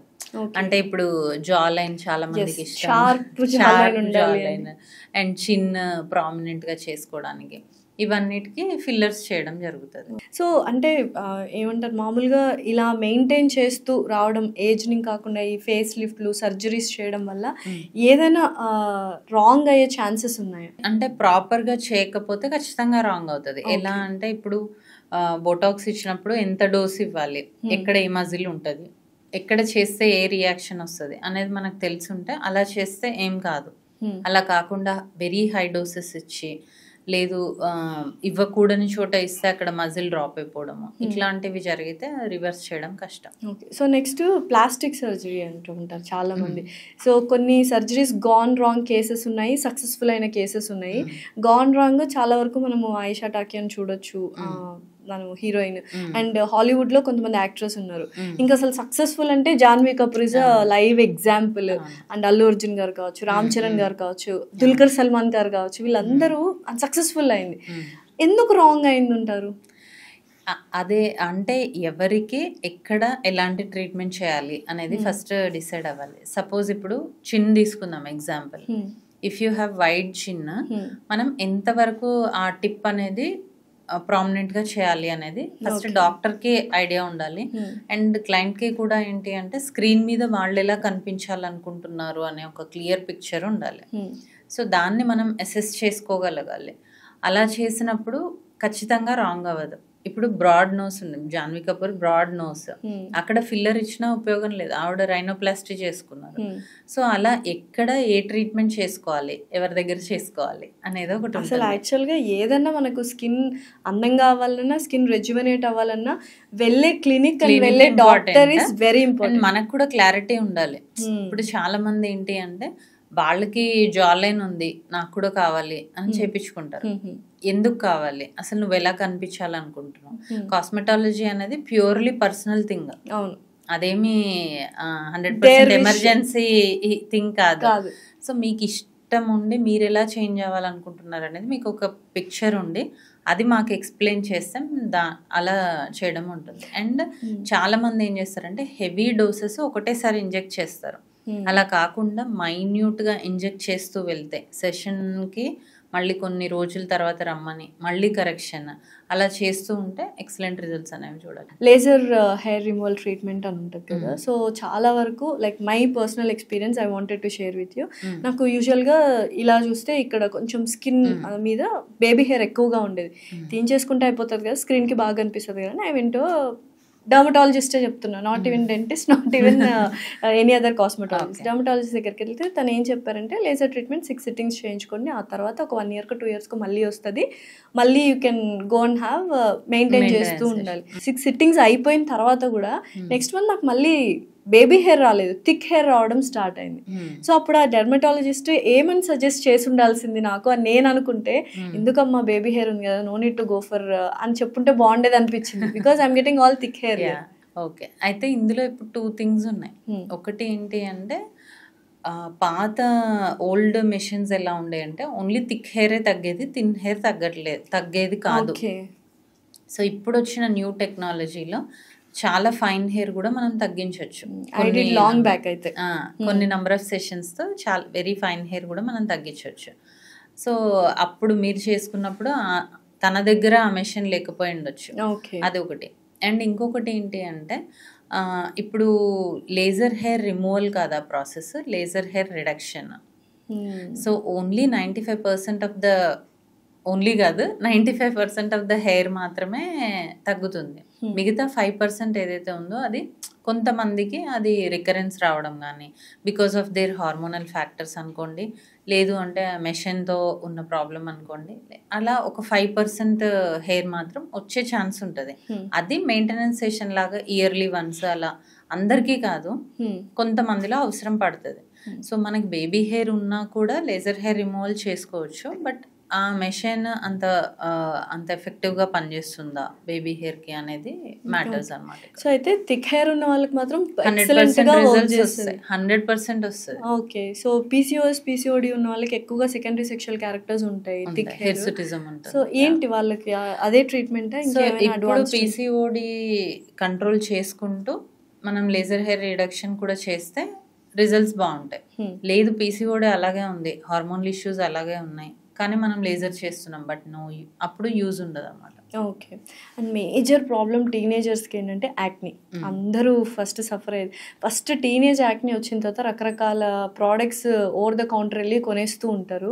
అంటే ఇప్పుడు జా లైన్ చాలా మందికి ఇష్టం, షార్ప్ జా లైన్ అండ్ చిన్ ప్రామినెంట్ గా చేసుకోవడానికి ఇవన్నిటికి ఫిల్లర్స్ చేయడం జరుగుతుంది. సో అంటే ఏమంటారు మామూలుగా ఇలా మెయింటైన్ చేస్తూ రావడం ఏజ్ని కాకుండా ఈ ఫేస్ లిఫ్ట్లు సర్జరీస్ చేయడం వల్ల ఏదైనా రాంగ్ అయ్యే ఛాన్సెస్ ఉన్నాయా? అంటే ప్రాపర్గా చేయకపోతే ఖచ్చితంగా రాంగ్ అవుతుంది. ఎలా అంటే ఇప్పుడు బోటాక్స్ ఇచ్చినప్పుడు ఎంత డోస్ ఇవ్వాలి, ఎక్కడ ఏ మజిల్ ఉంటుంది, ఎక్కడ చేస్తే ఏ రియాక్షన్ వస్తుంది అనేది మనకు తెలిసి ఉంటే అలా చేస్తే ఏం కాదు. అలా కాకుండా వెరీ హై డోసెస్ ఇచ్చి లేదు ఇవ్వకూడని చోట ఇస్తే అక్కడ మజిల్ డ్రాప్ అయిపోవడము ఇట్లాంటివి జరిగితే రివర్స్ చేయడం కష్టం. Okay. So next plastic surgery అంటూ ఉంటారు చాలా మంది. సో కొన్ని సర్జరీస్ గాన్ రాంగ్ కేసెస్ ఉన్నాయి, సక్సెస్ఫుల్ అయిన కేసెస్ ఉన్నాయి. గాన్ రాంగ్ చాలా వరకు మనము ఆయిషా టాకియాని చూడొచ్చు, తను హీరోయిన్. అండ్ హాలీవుడ్ లో కొంతమంది యాక్టర్స్ ఉన్నారు. ఇంకా అసలు సక్సెస్ఫుల్ అంటే Janhvi Kapoor is live example. And Allu Arjun గారు కావచ్చు, రామ్ చరణ్ గారు కావచ్చు, దుల్కర్ సల్మాన్ గారు కావచ్చు, వీళ్ళందరూ సక్సెస్ఫుల్ అయింది. ఎందుకు రాంగ్ అయింది అంటారు? అదే అంటే ఎవరికి ఎక్కడ ఎలాంటి ట్రీట్మెంట్ చేయాలి అనేది ఫస్ట్ డిసైడ్ అవ్వాలి. సపోజ్ ఇప్పుడు చిన్ తీసుకుందాం example. If you have wide చిన్, మనం ఎంతవరకు ఆ టిప్ అనేది ప్రామినెంట్ గా చేయాలి అనేది ఫస్ట్ డాక్టర్ కి ఐడియా ఉండాలి. అండ్ క్లయింట్ కి కూడా ఏంటి అంటే స్క్రీన్ మీద వాళ్ళు ఎలా కనిపించాలనుకుంటున్నారు అనే ఒక క్లియర్ పిక్చర్ ఉండాలి. సో దాన్ని మనం అసెస్ చేసుకోగలగాలి. అలా చేసినప్పుడు ఖచ్చితంగా రాంగ్ అవ్వదు. ఇప్పుడు బ్రాడ్ నోస్ ఉంది, జాన్వీ కపూర్ బ్రాడ్ నోస్, అక్కడ ఫిల్లర్ ఇచ్చినా ఉపయోగం లేదు, ఆవిడ రైనోప్లాస్టీ చేసుకున్నారు. సో అలా ఎక్కడ ఏ ట్రీట్మెంట్ చేసుకోవాలి, ఎవరి దగ్గర చేసుకోవాలి అనేది ఒకటి. అసలు యాక్చువల్గా ఏదన్నా మనకు స్కిన్ అందంగా అవ్వాలన్నా, స్కిన్ రెజ్యువనేట్ అవ్వాలన్నా వెళ్ళే క్లినిక్ అండ్ వెళ్ళే డాక్టర్ ఇస్ వెరీ ఇంపార్టెంట్. మనకు కూడా క్లారిటీ ఉండాలి. ఇప్పుడు చాలా మంది ఏంటి అంటే వాళ్ళకి జాలైన్ ఉంది, నాకు కూడా కావాలి అని చేపించుకుంటారు. ఎందుకు కావాలి, అసలు నువ్వు ఎలా కనిపించాలనుకుంటున్నావు? కాస్మెటాలజీ అనేది ప్యూర్లీ పర్సనల్ థింగ్. అవును, అదేమి 100% ఎమర్జెన్సీ థింగ్ కాదు. సో మీకు ఇష్టం ఉండి మీరు ఎలా చేంజ్ అవ్వాలనుకుంటున్నారు అనేది మీకు ఒక పిక్చర్ ఉండి అది మాకు ఎక్స్ప్లెయిన్ చేస్తే అలా చేయడం ఉంటుంది. అండ్ చాలా మంది ఏం చేస్తారంటే హెవీ డోసెస్ ఒకటేసారి ఇంజెక్ట్ చేస్తారు. అలా కాకుండా మైన్యూట్గా ఇంజెక్ట్ చేస్తూ వెళ్తే సెషన్కి మళ్ళీ కొన్ని రోజుల తర్వాత రమ్మని మళ్ళీ కరెక్షన్ అలా చేస్తూ ఉంటే ఎక్సలెంట్ రిజల్ట్స్ అనేవి చూడాలి. లేజర్ హెయిర్ రిమూవల్ ట్రీట్మెంట్ అని ఉంటుంది కదా. సో చాలా వరకు like my personal experience I wanted to share with you. నాకు యూజువల్గా ఇలా చూస్తే ఇక్కడ కొంచెం స్కిన్ మీద బేబీ హెయిర్ ఎక్కువగా ఉండేది. తీయించేసుకుంటే అయిపోతుంది కదా, స్క్రీన్కి బాగా అనిపిస్తుంది కదా. ఐ వెంట్ డర్మటాలజిస్టే చెప్తున్నా, not even dentist, not even any other cosmetologist. Dermatologist దగ్గరికి వెళ్తే తను ఏం చెప్పారంటే లేజర్ ట్రీట్మెంట్ 6 సిట్టింగ్స్ చేయించుకోండి, ఆ తర్వాత ఒక 1 year 2 years మళ్ళీ వస్తుంది, మళ్ళీ you can go and have maintain చేస్తూ ఉండాలి. 6 సిట్టింగ్స్ అయిపోయిన తర్వాత కూడా నెక్స్ట్ మంత్ నాకు మళ్ళీ బేబీ హెయిర్ రాలేదు, థిక్ హెయిర్ రావడం స్టార్ట్ అయింది. సో అప్పుడు ఆ డెర్మటాలజిస్ట్ ఏమని సజెస్ట్ చేసి ఉండాల్సింది నాకు అని నేను అనుకుంటే, ఎందుకమ్మా బేబీ హెయిర్ ఉంది కదా, no need to go for అని చెప్పుంటే బాగుండేది అనిపించింది, because I'm getting all thick hair. Okay, అయితే ఇందులో ఇప్పుడు 2 things ఉన్నాయి. ఒకటి ఏంటి అంటే పాత ఓల్డ్ మెషిన్స్ ఎలా ఉండే అంటే ఓన్లీ థిక్ హెయిరే తగ్గేది, థిన్ హెయిర్ తగ్గేది కాదు. సో ఇప్పుడు వచ్చిన న్యూ టెక్నాలజీలో చాలా ఫైన్ హెయిర్ కూడా మనం తగ్గించవచ్చు. లాంగ్ బ్యాక్ అయితే కొన్ని నెంబర్ ఆఫ్ సెషన్స్తో చాలా వెరీ ఫైన్ హెయిర్ కూడా మనం తగ్గించవచ్చు. సో అప్పుడు మీరు చేసుకున్నప్పుడు తన దగ్గర ఆ మెషిన్ లేకపోయి ఉండొచ్చు, అది ఒకటి. అండ్ ఇంకొకటి ఏంటి అంటే ఇప్పుడు లేజర్ హెయిర్ రిమూవల్ కాదు ఆ process, laser hair reduction. So only 95% of the only కాదు 95% ఆఫ్ ద హెయిర్ మాత్రమే తగ్గుతుంది. మిగతా 5% ఏదైతే ఉందో అది కొంతమందికి అది రికరెన్స్ రావడం కానీ because of their hormonal factors అనుకోండి, లేదు అంటే మెషిన్తో ఉన్న ప్రాబ్లం అనుకోండి, అలా ఒక 5% హెయిర్ మాత్రం వచ్చే ఛాన్స్ ఉంటుంది. అది మెయింటెనెన్స్ సెషన్ లాగా ఇయర్లీ వన్స్, అలా అందరికీ కాదు, కొంతమందిలో అవసరం పడుతుంది. సో మనకి బేబీ హెయిర్ ఉన్నా కూడా లేజర్ హెయిర్ రిమూవల్ చేసుకోవచ్చు, బట్ ఆ మెషిన్ అంత ఎఫెక్టివ్గా పనిచేస్తుందా బేబీ హెయిర్కి అనేది మ్యాటర్స్ అనమాట. సో అయితే థిక్ హెయిర్ ఉన్న వాళ్ళకి మాత్రం 100% వస్తుంది. ఓకే, సో PCOD ఉన్న వాళ్ళకి ఎక్కువగా సెకండరీ సెక్షువల్ క్యారెక్టర్స్ ఉంటాయి, థిక్ హిర్సుటిజం ఉంటుంది. సో ఏంటి వాళ్ళకి అదే ట్రీట్మెంట్? ఇప్పుడు PCOD కంట్రోల్ చేసుకుంటూ మనం లేజర్ హెయిర్ రిడక్షన్ కూడా చేస్తే రిజల్ట్స్ బాగుంటాయి. లేదు PCOD అలాగే ఉంది, హార్మోనల్ ఇష్యూస్ అలాగే ఉన్నాయి, కానీ మనం లేజర్ చేస్తున్నాం, బట్ అప్పుడు యూజ్ ఉండదు అన్నమాట. ఓకే. అండ్ మేజర్ ప్రాబ్లమ్ టీనేజర్స్కి ఏంటంటే యాక్ని. అందరూ ఫస్ట్ సఫర్ అయ్యేది. ఫస్ట్ టీనేజ్ యాక్ని వచ్చిన తర్వాత రకరకాల ప్రోడక్ట్స్ ఓవర్ ద కౌంటర్ వెళ్ళి కొనేస్తూ ఉంటారు.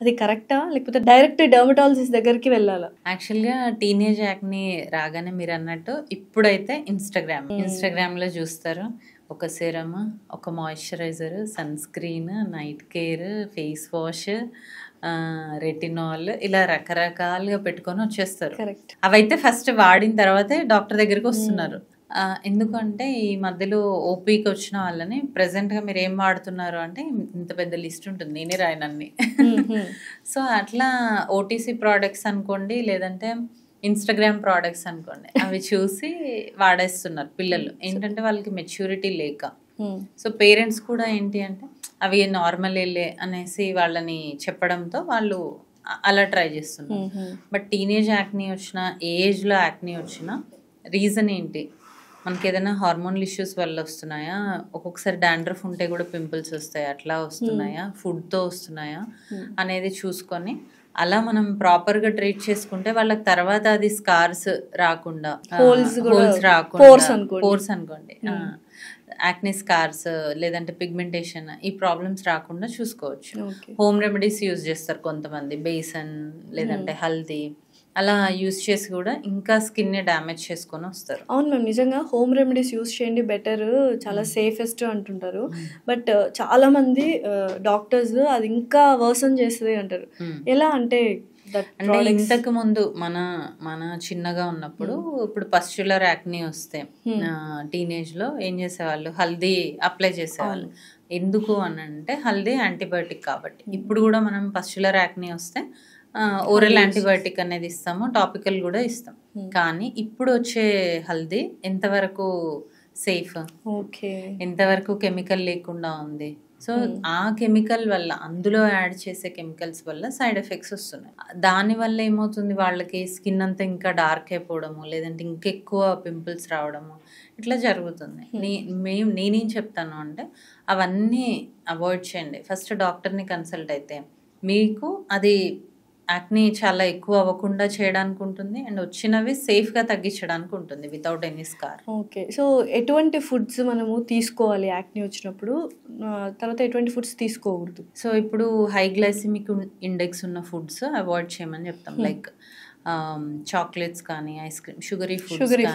అది కరెక్టా, లేకపోతే డైరెక్ట్ డర్మటాలజిస్ట్ దగ్గరికి వెళ్ళాలా? యాక్చువల్గా టీనేజ్ యాక్ని రాగానే మీరు అన్నట్టు ఇప్పుడైతే ఇన్స్టాగ్రామ్లో చూస్తారు. ఒక సెరమ్, ఒక moisturiser, sunscreen, night care, face wash, retinol, ఇలా రకరకాలుగా పెట్టుకొని వచ్చేస్తారు. కరెక్ట్. అవైతే ఫస్ట్ వాడిన తర్వాతే డాక్టర్ దగ్గరికి వస్తున్నారు. ఎందుకంటే ఈ మధ్యలో ఓపీకి వచ్చిన వాళ్ళని ప్రెసెంట్గా మీరు ఏం వాడుతున్నారు అంటే ఇంత పెద్ద లిస్ట్ ఉంటుంది, నేనే రాయనన్ని. సో అట్లా ఓటీసీ ప్రోడక్ట్స్ అనుకోండి, లేదంటే ఇన్స్టాగ్రామ్ ప్రోడక్ట్స్ అనుకోండి, అవి చూసి వాడేస్తున్నారు పిల్లలు. ఏంటంటే వాళ్ళకి మెచ్యూరిటీ లేక. సో పేరెంట్స్ కూడా ఏంటి అంటే అవి నార్మల్ వెళ్ళే అనేసి వాళ్ళని చెప్పడంతో వాళ్ళు అలా ట్రై చేస్తున్నారు. బట్ టీనేజ్ యాక్ని వచ్చిన, ఏ ఏజ్లో యాక్ని వచ్చినా రీజన్ ఏంటి, మనకి ఏదైనా హార్మోనల్ ఇష్యూస్ వల్ల వస్తున్నాయా, ఒక్కొక్కసారి డాండ్రఫ్ ఉంటే కూడా పింపుల్స్ వస్తాయి, అట్లా వస్తున్నాయా, ఫుడ్తో వస్తున్నాయా అనేది చూసుకొని అలా మనం ప్రాపర్గా ట్రీట్ చేసుకుంటే వాళ్ళకి తర్వాత అది స్కార్స్ రాకుండా, హోల్స్ రాకుండా, పోర్స్ అనుకోండి, యాక్ని స్కార్స్ లేదంటే పిగ్మెంటేషన్, ఈ ప్రాబ్లమ్స్ రాకుండా చూసుకోవచ్చు. హోమ్ రెమెడీస్ యూజ్ చేస్తారు కొంతమంది, బేసన్ లేదంటే హల్దీ, అలా యూజ్ చేసి కూడా ఇంకా స్కిన్ డ్యామేజ్ చేసుకొని వస్తారు. అవును మ్యామ్, నిజంగా హోమ్ రెమెడీస్ యూజ్ చేయండి, బెటర్, చాలా సేఫెస్ట్ అంటుంటారు. బట్ చాలా మంది డాక్టర్స్ అది ఇంకా వర్సన్ చేస్తుంది అంటారు. ఎలా అంటే ఇంతకు ముందు మన చిన్నగా ఉన్నప్పుడు, ఇప్పుడు పస్చులర్ యాక్ని వస్తే టీనేజ్ లో ఏం చేసేవాళ్ళు, హల్దీ అప్లై చేసేవాళ్ళు. ఎందుకు అని అంటే హల్దీ యాంటీబయాటిక్ కాబట్టి. ఇప్పుడు కూడా మనం పస్చులర్ యాక్ని వస్తే ఓరల్ యాంటీబయాటిక్ అనేది ఇస్తాము, టాపికల్ కూడా ఇస్తాం. కానీ ఇప్పుడు వచ్చే హల్దీ ఎంతవరకు సేఫ్, ఎంతవరకు కెమికల్ లేకుండా ఉంది. సో ఆ కెమికల్ వల్ల, అందులో యాడ్ చేసే కెమికల్స్ వల్ల సైడ్ ఎఫెక్ట్స్ వస్తున్నాయి. దానివల్ల ఏమవుతుంది, వాళ్ళకి స్కిన్ అంతా ఇంకా డార్క్ అయిపోవడము, లేదంటే ఇంకెక్కువ పింపుల్స్ రావడము, ఇట్లా జరుగుతుంది. నేనేం చెప్తాను అంటే అవన్నీ అవాయిడ్ చేయండి. ఫస్ట్ డాక్టర్ని కన్సల్ట్ అయితే మీకు అది యాక్ని చాలా ఎక్కువ అవ్వకుండా చేయడానికి ఉంటుంది, అండ్ వచ్చినవి సేఫ్గా తగ్గించడానికి ఉంటుంది without any scar. Okay. So ఎటువంటి ఫుడ్స్ మనము తీసుకోవాలి యాక్ని వచ్చినప్పుడు, తర్వాత ఎటువంటి ఫుడ్స్ తీసుకోకూడదు? సో ఇప్పుడు హై గ్లైసిమిక్ ఇండెక్స్ ఉన్న ఫుడ్స్ అవాయిడ్ చేయమని చెప్తాం. లైక్ చాక్లెట్స్ కానీ, ఐస్ క్రీమ్, షుగరీ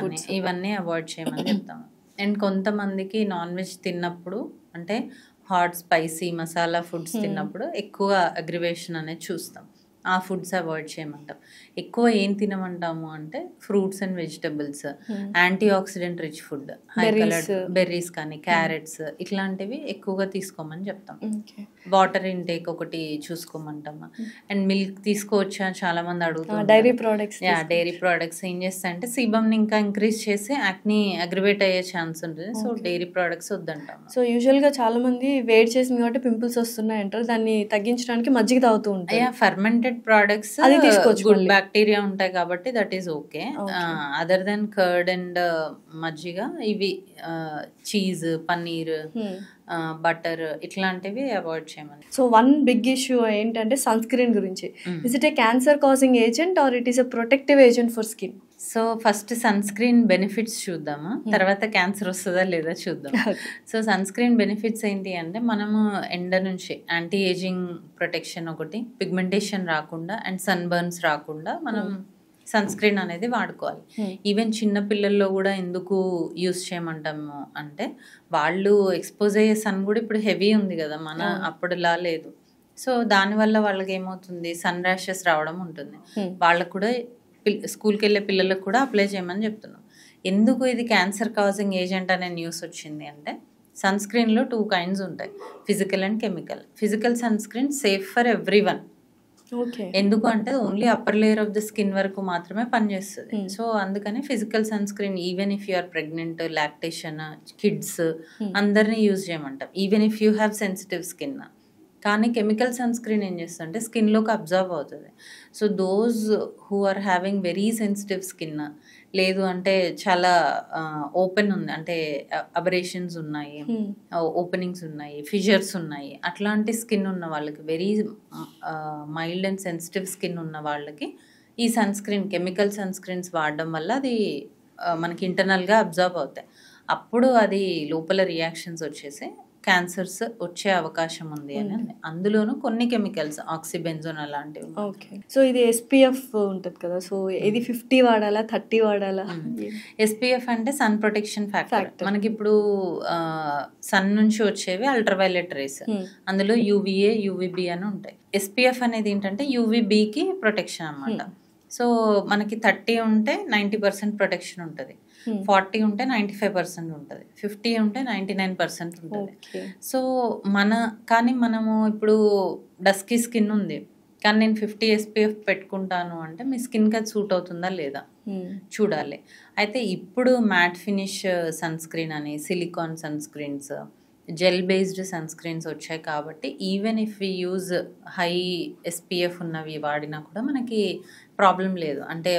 ఫుడ్స్, ఇవన్నీ అవాయిడ్ చేయమని చెప్తాం. అండ్ కొంతమందికి నాన్ వెజ్ తిన్నప్పుడు, అంటే హాట్ స్పైసీ మసాలా ఫుడ్స్ తిన్నప్పుడు ఎక్కువ అగ్రివేషన్ అనేది చూస్తాం. ఆ ఫుడ్స్ అవాయిడ్ చేయమంటాం. ఎక్కువ ఏం తినమంటాము అంటే fruits and vegetables, anti oxidant rich food, high coloured berries కానీ, క్యారెట్స్, ఇట్లాంటివి ఎక్కువగా తీసుకోమని చెప్తాం. వాటర్ ఇంటేక్ ఒకటి చూసుకోమంటాము. అండ్ మిల్క్ తీసుకోవచ్చా చాలా మంది అడుగుతారు. డైరీ ప్రోడక్ట్స్ ఏం చేస్తాయంటే సీబమ్ని ఇంకా ఇంక్రీజ్ చేసి యాక్ని అగ్రివేట్ అయ్యే ఛాన్స్ ఉంటుంది. సో డైరీ ప్రోడక్ట్స్ వద్దంటాం. సో యూజువల్గా చాలా మంది వేడి చేసింది కాబట్టి పింపుల్స్ వస్తున్నాయి అంటారు, దాన్ని తగ్గించడానికి మజ్జిగ తాగుతూ ఉంటారు. ఫర్మెంటెడ్ ప్రోడక్ట్స్ గుడ్ బ్యాక్టీరియా ఉంటాయి కాబట్టి that is okay. Other than curd and మజ్జిగ, ఇవి చీజ్, పన్నీర్, బటర్, ఇట్లాంటివి అవాయిడ్ చేయమని. సో వన్ బిగ్ ఇష్యూ ఏంటంటే సన్ స్క్రీన్ గురించి. Is it a cancer causing agent or it is a protective agent for skin? So first sunscreen benefits చూద్దాము, తర్వాత cancer వస్తుందా లేదా చూద్దాం. సో సన్ స్క్రీన్ బెనిఫిట్స్ ఏంటి అంటే మనము ఎండ నుంచి యాంటీ ఏజింగ్ ప్రొటెక్షన్ ఒకటి, పిగ్మెంటేషన్ రాకుండా అండ్ సన్ బర్న్స్ రాకుండా మనం సన్ స్క్రీన్ అనేది వాడుకోవాలి. ఈవెన్ చిన్న పిల్లల్లో కూడా ఎందుకు యూస్ చేయమంటాము అంటే వాళ్ళు ఎక్స్పోజ్ అయ్యే సన్ కూడా ఇప్పుడు హెవీ ఉంది కదా, మన అప్పుడులా లేదు. సో దానివల్ల వాళ్ళకి ఏమవుతుంది, సన్ ర్యాషెస్ రావడం ఉంటుంది. వాళ్ళకు కూడా స్కూల్కి వెళ్ళే పిల్లలకు కూడా అప్లై చేయమని చెప్తున్నాం. ఎందుకు ఇది క్యాన్సర్ కాజింగ్ ఏజెంట్ అనే న్యూస్ వచ్చింది అంటే సన్ స్క్రీన్లో 2 kinds ఉంటాయి, physical and chemical. Physical sunscreen safe for everyone. ఎందుకు అంటే only upper layer of the skin వరకు మాత్రమే పనిచేస్తుంది. సో అందుకని physical sunscreen even if you are pregnant, lactation, kids అందరినీ యూజ్ చేయమంటాం, even if you have sensitive skin. కానీ chemical sunscreen ఏం చేస్తుందంటే స్కిన్లోకి అబ్జర్వ్ అవుతుంది. So those who are having very sensitive skin, లేదు అంటే చాలా ఓపెన్ ఉంది, అంటే అబరేషన్స్ ఉన్నాయి, ఓపెనింగ్స్ ఉన్నాయి, ఫిజర్స్ ఉన్నాయి, అట్లాంటి స్కిన్ ఉన్న వాళ్ళకి, very mild and sensitive skin ఉన్న వాళ్ళకి ఈ కెమికల్ సన్ స్క్రీన్స్ వాడడం వల్ల అది మనకి ఇంటర్నల్గా అబ్జర్వ్ అవుతాయి. అప్పుడు అది లోపల రియాక్షన్స్ వచ్చేసి క్యాన్సర్స్ వచ్చే అవకాశం ఉంది అని. అందులోనూ కొన్ని కెమికల్స్ ఆక్సిబెంజోన్ అలాంటివి. ఓకే. సో ఇది SPF ఉంటుంది కదా, సో ఇది 50 వాడాలా 30 వాడాలా? SPF అంటే సన్ ప్రొటెక్షన్ ఫ్యాక్టర్. మనకి ఇప్పుడు సన్ నుంచి వచ్చేవి అల్ట్రావైలెట్ రేస్, అందులో UVA UVB అని ఉంటాయి. SPF అనేది ఏంటంటే UVBకి ప్రొటెక్షన్ అన్నమాట. సో మనకి 30 ఉంటే 90% ప్రొటెక్షన్ ఉంటుంది, 40 ఉంటే 95% ఉంటుంది, 50 ఉంటే 99% ఉంటుంది. సో కానీ మనము ఇప్పుడు డస్కీ స్కిన్ ఉంది కానీ నేను 50 SPF పెట్టుకుంటాను అంటే మీ స్కిన్కి అది సూట్ అవుతుందా లేదా చూడాలి. అయితే ఇప్పుడు మ్యాట్ ఫినిష్ సన్ స్క్రీన్ అని, silicone sunscreens, gel based sunscreens వచ్చాయి కాబట్టి even if we use high SPF ఉన్నవి వాడినా కూడా మనకి ప్రాబ్లం లేదు. అంటే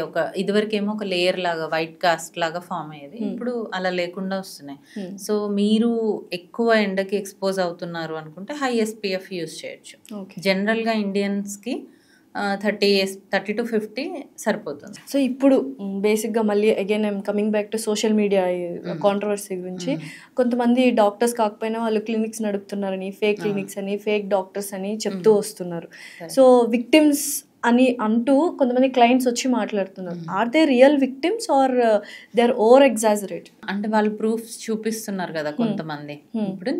ఇదివరకేమో ఒక లేయర్ లాగా వైట్ కాస్ట్ లాగా ఫామ్ అయ్యేది, ఇప్పుడు అలా లేకుండా వస్తున్నాయి. సో మీరు ఎక్కువ ఎండకి ఎక్స్పోజ్ అవుతున్నారు అనుకుంటే హై SPF యూజ్ చేయొచ్చు. జనరల్గా ఇండియన్స్కి 30 to 50 సరిపోతుంది. సో ఇప్పుడు బేసిక్గా మళ్ళీ again I'm coming back to social media controversy గురించి. కొంతమంది డాక్టర్స్ కాకపోయినా వాళ్ళు క్లినిక్స్ నడుపుతున్నారని, ఫేక్ క్లినిక్స్ అని, ఫేక్ డాక్టర్స్ అని చెప్తూ వస్తున్నారు. సో విక్టిమ్స్ అని అంటూ కొంతమంది క్లయింట్స్ వచ్చి మాట్లాడుతున్నారు. Are they real victims or they are over exaggerate? అంటే వాళ్ళు ప్రూఫ్స్ చూపిస్తున్నారు కదా కొంతమంది. ఇప్పుడు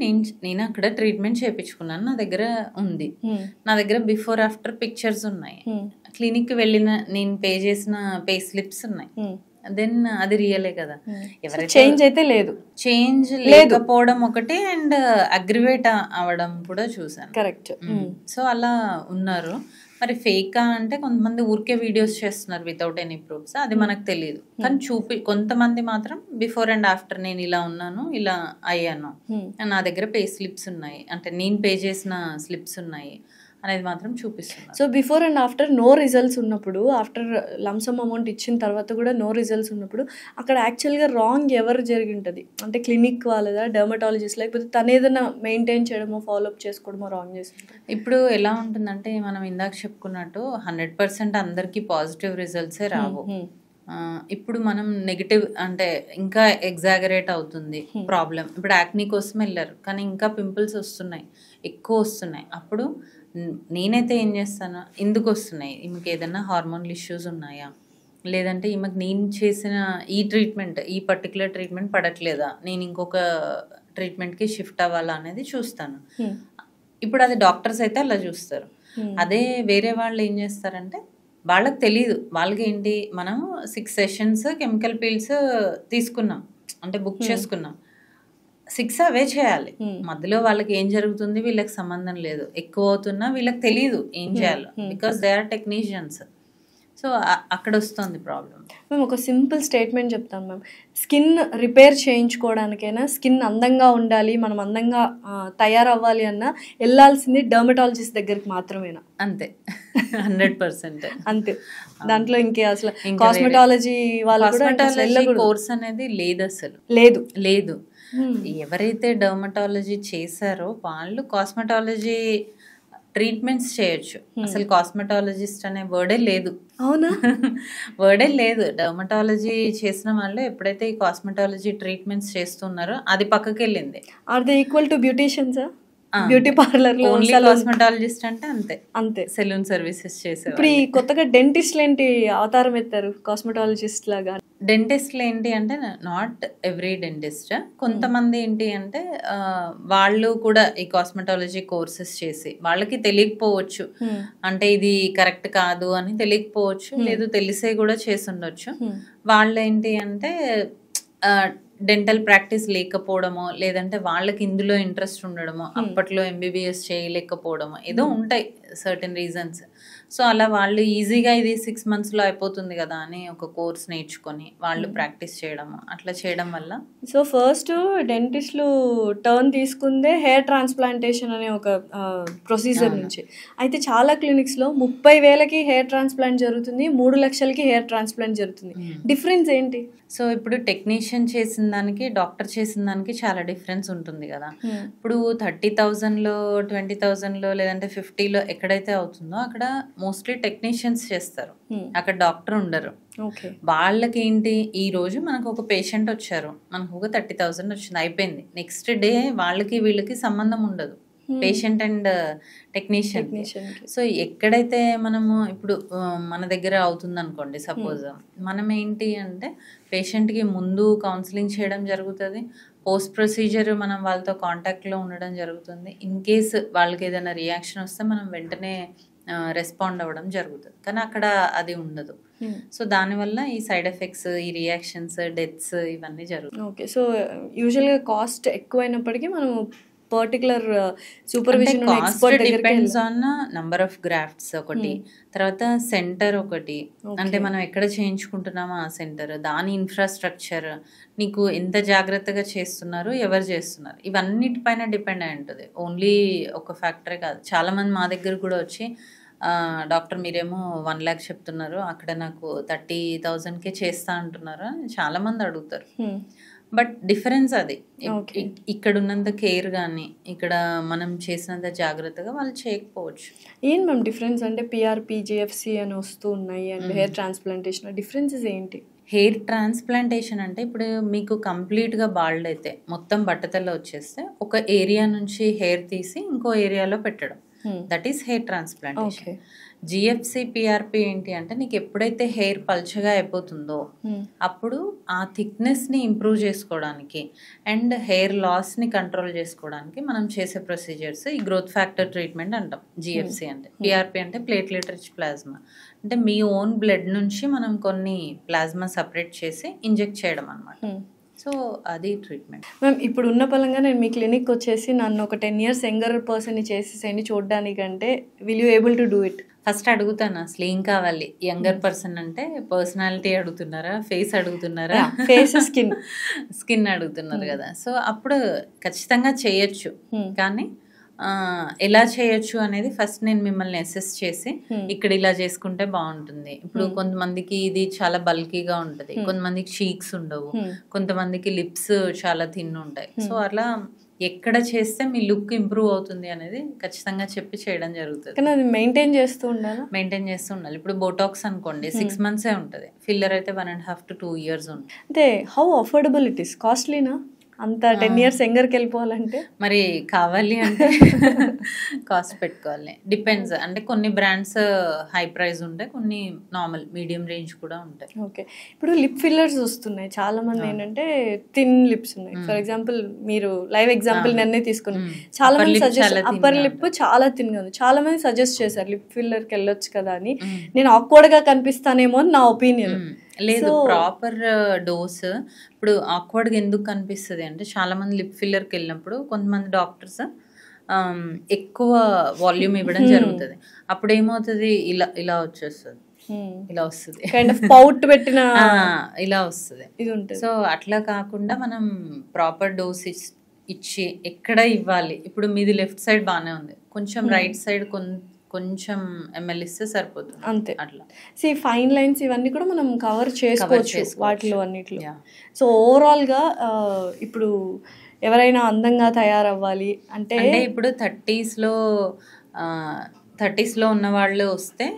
నేను అక్కడ ట్రీట్మెంట్ చేయించుకున్నాను, నా దగ్గర ఉంది, నా దగ్గర బిఫోర్ ఆఫ్టర్ పిక్చర్స్ ఉన్నాయి, క్లినిక్ వెళ్ళిన నేను పే చేసిన పే స్లిప్స్ ఉన్నాయి, దెన్ అది రియలే కదా. ఎవరైతే చేంజ్ అయితే లేదు, చేంజ్ లేకపోవడం ఒకటి అండ్ అగ్రివేట్ అవడం కూడా చూసాను. కరెక్ట్. సో అలా ఉన్నారు. మరి ఫేకా అంటే కొంతమంది ఊరికే వీడియోస్ చేస్తున్నారు వితౌట్ ఎనీ ప్రూఫ్స్, అది మనకు తెలియదు. కానీ కొంతమంది మాత్రం బిఫోర్ అండ్ ఆఫ్టర్ నేను ఇలా ఉన్నాను, ఇలా అయ్యాను, నా దగ్గర పే స్లిప్స్ ఉన్నాయి, అంటే నేను పే చేసిన స్లిప్స్ ఉన్నాయి అనేది మాత్రం చూపిస్తున్నారు. So before and after no results ఉన్నప్పుడు, ఆఫ్టర్ లంసమ్ అమౌంట్ ఇచ్చిన తర్వాత కూడా నో రిజల్ట్స్ ఉన్నప్పుడు అక్కడ యాక్చువల్గా రాంగ్ ఎవరు జరిగి ఉంటుంది? అంటే క్లినిక్ వాళ్ళదా, డెర్మటాలజిస్ట్, లేకపోతే తను ఏదైనా మెయింటైన్ చేయడమో ఫాలోఅప్ చేసుకోవడమో రాంగ్ చేస్తుంటారు? ఇప్పుడు ఎలా ఉంటుందంటే మనం ఇందాక చెప్పుకున్నట్టు 100% అందరికీ పాజిటివ్ రిజల్ట్సే రావు. ఇప్పుడు మనం నెగిటివ్ అంటే ఇంకా ఎగ్జాగరేట్ అవుతుంది ప్రాబ్లం. ఇప్పుడు యాక్నీ కోసం వెళ్ళారు కానీ ఇంకా పింపుల్స్ వస్తున్నాయి, ఎక్కువ వస్తున్నాయి. అప్పుడు నేనైతే ఏం చేస్తాను, ఎందుకు వస్తున్నాయి, ఈమెకి ఏదైనా హార్మోనల్ ఇష్యూస్ ఉన్నాయా, లేదంటే ఈమెకి నేను చేసిన ఈ పర్టికులర్ ట్రీట్మెంట్ పడట్లేదా, నేను ఇంకొక ట్రీట్మెంట్కి షిఫ్ట్ అవ్వాలా అనేది చూస్తాను. ఇప్పుడు అది డాక్టర్స్ అయితే అలా చూస్తారు. అదే వేరే వాళ్ళు ఏం చేస్తారంటే వాళ్ళకి తెలియదు, వాళ్ళకి ఏంటి, మనం 6 సెషన్స్ కెమికల్ పీల్స్ తీసుకున్నాం అంటే బుక్ చేసుకున్నాం, 6 అవే చేయాలి. మధ్యలో వాళ్ళకి ఏం జరుగుతుంది వీళ్ళకి సంబంధం లేదు, ఎక్కువ అవుతున్నా వీళ్ళకి తెలియదు ఏం చేయాలో, because they are technicians. So అక్కడ వస్తుంది ప్రాబ్లం. మేము ఒక సింపుల్ స్టేట్మెంట్ చెప్తాను మ్యామ్, స్కిన్ రిపేర్ చేయించుకోవడానికైనా, స్కిన్ అందంగా ఉండాలి, మనం అందంగా తయారవ్వాలి అన్నా వెళ్ళాల్సింది డర్మటాలజిస్ట్ దగ్గరికి మాత్రమేనా? అంతే, 100% అంతే. దాంట్లో ఇంకే అసలు కాస్మెటాలజీ వాళ్ళు కోర్స్ అనేది లేదు, అసలు లేదు. ఎవరైతే డర్మటాలజీ చేశారో వాళ్ళు కాస్మెటాలజీ ట్రీట్మెంట్స్ చేయొచ్చు. అసలు కాస్మెటాలజిస్ట్ అనే వర్డే లేదు. అవునా? వర్డే లేదు. డర్మటాలజీ చేసిన వాళ్ళు ఎప్పుడైతే ఈ కాస్మెటాలజీ ట్రీట్మెంట్స్ చేస్తున్నారో అది పక్కకి వెళ్ళింది. Are they equal to beauticians? Beauty parlour లో ఓన్లీ కాస్మెటాలజిస్ట్ అంటే అంతే సెలూన్ సర్వీసెస్ చేసే. ఇప్పుడు ఈ కొత్తగా డెంటిస్ట్లు ఏంటి అవతారం ఎత్తారు కాస్మెటాలజిస్ట్ లాగా? డెంటిస్ట్లు ఏంటి అంటే నాట్ ఎవ్రీ డెంటిస్ట్, కొంతమంది ఏంటి అంటే వాళ్ళు కూడా ఈ కాస్మెటాలజీ కోర్సెస్ చేసి వాళ్ళకి తెలియకపోవచ్చు, అంటే ఇది కరెక్ట్ కాదు అని తెలియకపోవచ్చు, లేదు తెలిసే కూడా చేసి ఉండొచ్చు. వాళ్ళు ఏంటి అంటే డెంటల్ ప్రాక్టీస్ లేకపోవడమో, లేదంటే వాళ్ళకి ఇందులో ఇంట్రెస్ట్ ఉండడమో, అప్పట్లో MBBS చేయలేకపోవడమో ఏదో ఉంటాయి సర్టెన్ రీజన్స్. సో అలా వాళ్ళు ఈజీగా ఇది 6 monthsలో అయిపోతుంది కదా అని ఒక కోర్స్ నేర్చుకొని వాళ్ళు ప్రాక్టీస్ చేయడము, అట్లా చేయడం వల్ల. సో ఫస్ట్ డెంటిస్ట్లు టర్న్ తీసుకుందే హెయిర్ ట్రాన్స్ప్లాంటేషన్ అనే ఒక ప్రొసీజర్ నుంచి. అయితే చాలా క్లినిక్స్లో 30,000కి హెయిర్ ట్రాన్స్ప్లాంట్ జరుగుతుంది, 3 లక్షలకి హెయిర్ ట్రాన్స్ప్లాంట్ జరుగుతుంది. డిఫరెన్స్ ఏంటి? సో ఇప్పుడు టెక్నీషియన్ చేసిన దానికి డాక్టర్ చేసిన దానికి చాలా డిఫరెన్స్ ఉంటుంది కదా. ఇప్పుడు 30,000లో 20,000లో లేదంటే 50లో ఎక్కడైతే అవుతుందో అక్కడ మోస్ట్లీ టెక్నీషియన్స్ చేస్తారు, అక్కడ డాక్టర్ ఉండరు. వాళ్ళకి ఏంటి, ఈ రోజు మనకు ఒక పేషెంట్ వచ్చారు, మనకు ఒక 30,000 వచ్చింది, అయిపోయింది. నెక్స్ట్ డే వాళ్ళకి వీళ్ళకి సంబంధం ఉండదు, పేషెంట్ అండ్ టెక్నీషియన్. సో ఎక్కడైతే మనము ఇప్పుడు మన దగ్గర అవుతుంది అనుకోండి, సపోజ్ మనం ఏంటి అంటే పేషెంట్కి ముందు కౌన్సిలింగ్ చేయడం జరుగుతుంది, పోస్ట్ ప్రొసీజర్ మనం వాళ్ళతో కాంటాక్ట్లో ఉండడం జరుగుతుంది. ఇన్ కేస్ వాళ్ళకి ఏదైనా రియాక్షన్ వస్తే మనం వెంటనే రెస్పాండ్ అవ్వడం జరుగుతుంది. కానీ అక్కడ అది ఉండదు. సో దానివల్ల ఈ సైడ్ ఎఫెక్ట్స్, ఈ రియాక్షన్స్, డెత్స్ ఇవన్నీ జరుగుతాయి. ఓకే. సో యూజువల్గా కాస్ట్ ఎక్కువైనప్పటికీ మనం particular supervision depends on number of grafts ఒకటి, తర్వాత సెంటర్ ఒకటి, అంటే మనం ఎక్కడ చేయించుకుంటున్నామో ఆ సెంటర్, దాని ఇన్ఫ్రాస్ట్రక్చర్, నీకు ఎంత జాగ్రత్తగా చేస్తున్నారు, ఎవరు చేస్తున్నారు, ఇవన్నిటిపైన డిపెండ్ అయి ఉంటుంది. ఓన్లీ ఒక ఫ్యాక్టరే కాదు. చాలా మంది మా దగ్గర కూడా వచ్చి డాక్టర్ మీరేమో 1 lakh చెప్తున్నారు, అక్కడ నాకు 30,000కే చేస్తా అంటున్నారు అని చాలా మంది అడుగుతారు. బట్ డిఫరెన్స్ అది, ఇక్కడ ఉన్నంత కేర్ కానీ ఇక్కడ మనం చేసినంత జాగ్రత్తగా వాళ్ళు చేయకపోవచ్చు. ఏం మ్యామ్ డిఫరెన్స్? అంటే PRP, GFC అని వస్తూ ఉన్నాయి, అండ్ హెయిర్ ట్రాన్స్ప్లాంటేషన్ డిఫరెన్సెస్ ఏంటి? హెయిర్ ట్రాన్స్ప్లాంటేషన్ అంటే ఇప్పుడు మీకు కంప్లీట్గా బాల్డ్ అయితే మొత్తం బట్టతల్లో వచ్చేస్తే ఒక ఏరియా నుంచి హెయిర్ తీసి ఇంకో ఏరియాలో పెట్టడం, that is hair transplantation. GFC, PRP ఏంటి అంటే నీకు ఎప్పుడైతే హెయిర్ పల్చగా అయిపోతుందో అప్పుడు ఆ థిక్నెస్ని ఇంప్రూవ్ చేసుకోవడానికి అండ్ హెయిర్ లాస్ని కంట్రోల్ చేసుకోవడానికి మనం చేసే ప్రొసీజర్స్ ఈ గ్రోత్ ఫ్యాక్టర్ ట్రీట్మెంట్ అంటాం. GFC అంటే, PRP అంటే ప్లేట్లెట్ రిచ్ ప్లాస్మా, అంటే మీ ఓన్ బ్లడ్ నుంచి మనం కొన్ని ప్లాస్మా సపరేట్ చేసి ఇంజెక్ట్ చేయడం అనమాట. సో అది ట్రీట్మెంట్. మ్యామ్ ఇప్పుడు ఉన్న పరంగా నేను మీ క్లినిక్ వచ్చేసి నన్ను ఒక 10 years యంగర్ పర్సన్ని చేసేసేయండి చూడడానికంటే, will you able to do it? First అడుగుతాను అసలు ఏం కావాలి. యంగర్ పర్సన్ అంటే పర్సనాలిటీ అడుగుతున్నారా, ఫేస్ అడుగుతున్నారా? ఫేస్, స్కిన్ అడుగుతున్నారు కదా. సో అప్పుడు ఖచ్చితంగా చేయొచ్చు, కానీ ఎలా చేయొచ్చు అనేది ఫస్ట్ నేను మిమ్మల్ని అసెస్ చేసి ఇక్కడ ఇలా చేసుకుంటే బాగుంటుంది. ఇప్పుడు కొంతమందికి ఇది చాలా బల్కీగా ఉంటుంది, కొంతమందికి చీక్స్ ఉండవు, కొంతమందికి లిప్స్ చాలా థిన్ ఉంటాయి. సో అలా ఎక్కడ చేస్తే మీ లుక్ ఇంప్రూవ్ అవుతుంది అనేది ఖచ్చితంగా చెప్పి చేయడం జరుగుతుంది. కానీ అది మెయింటైన్ చేస్తూ ఉండాలి. ఇప్పుడు బోటాక్స్ అనుకోండి 6 months ఉంటుంది, ఫిల్లర్ అయితే 1.5 to 2 years ఉంటుంది. అంటే హౌ అఫోర్డబుల్ ఇట్ ఈస్? కాస్ట్లీనా అంత 10 years యంగర్కి వెళ్ళిపోవాలంటే? మరి కావాలి అంటే కాస్ట్ పెట్టుకోవాలి, డిపెండ్స్. అంటే కొన్ని బ్రాండ్స్ హై ప్రైస్ ఉంటాయి, కొన్ని నార్మల్ మీడియం రేంజ్ కూడా ఉంటాయి. ఓకే. ఇప్పుడు లిప్ ఫిల్లర్స్ వస్తున్నాయి, చాలా మంది ఏంటంటే థిన్ లిప్స్ ఉన్నాయి. ఫర్ ఎగ్జాంపుల్ మీరు లైవ్ ఎగ్జాంపుల్ నన్నే తీసుకున్నాను, చాలా మంది సజెస్ట్ అప్పర్ లిప్ చాలా థిన్ గా ఉంది, చాలా మంది సజెస్ట్ చేశారు లిప్ ఫిల్లర్కి వెళ్ళొచ్చు కదా అని. నేను ఆక్వర్డ్ గా కనిపిస్తానేమో అని నా ఒపీనియన్. లేదు, ప్రాపర్ డోస్. ఇప్పుడు ఆక్వర్డ్గా ఎందుకు కనిపిస్తుంది అంటే చాలా మంది లిప్ ఫిల్లర్కి వెళ్ళినప్పుడు కొంతమంది డాక్టర్స్ ఎక్కువ వాల్యూమ్ ఇవ్వడం జరుగుతుంది, అప్పుడు ఏమవుతుంది, ఇలా ఇలా వచ్చేస్తుంది, ఇలా వస్తుంది, పౌట్ పెట్టిన ఇలా వస్తుంది. సో అట్లా కాకుండా మనం ప్రాపర్ డోస్ ఇచ్చి ఎక్కడ ఇవ్వాలి. ఇప్పుడు మీది లెఫ్ట్ సైడ్ బాగానే ఉంది, కొంచెం రైట్ సైడ్ కొంచెం ml ఇస్తే సరిపోతుంది అంతే. అట్లా ఫైన్ లైన్స్ ఇవన్నీ కూడా మనం కవర్ చేసుకోవచ్చు వాటిలో అన్నిట్లో. సో ఓవరాల్గా ఇప్పుడు ఎవరైనా అందంగా తయారవ్వాలి అంటే ఇప్పుడు 30s లో ఉన్న వాళ్ళు వస్తే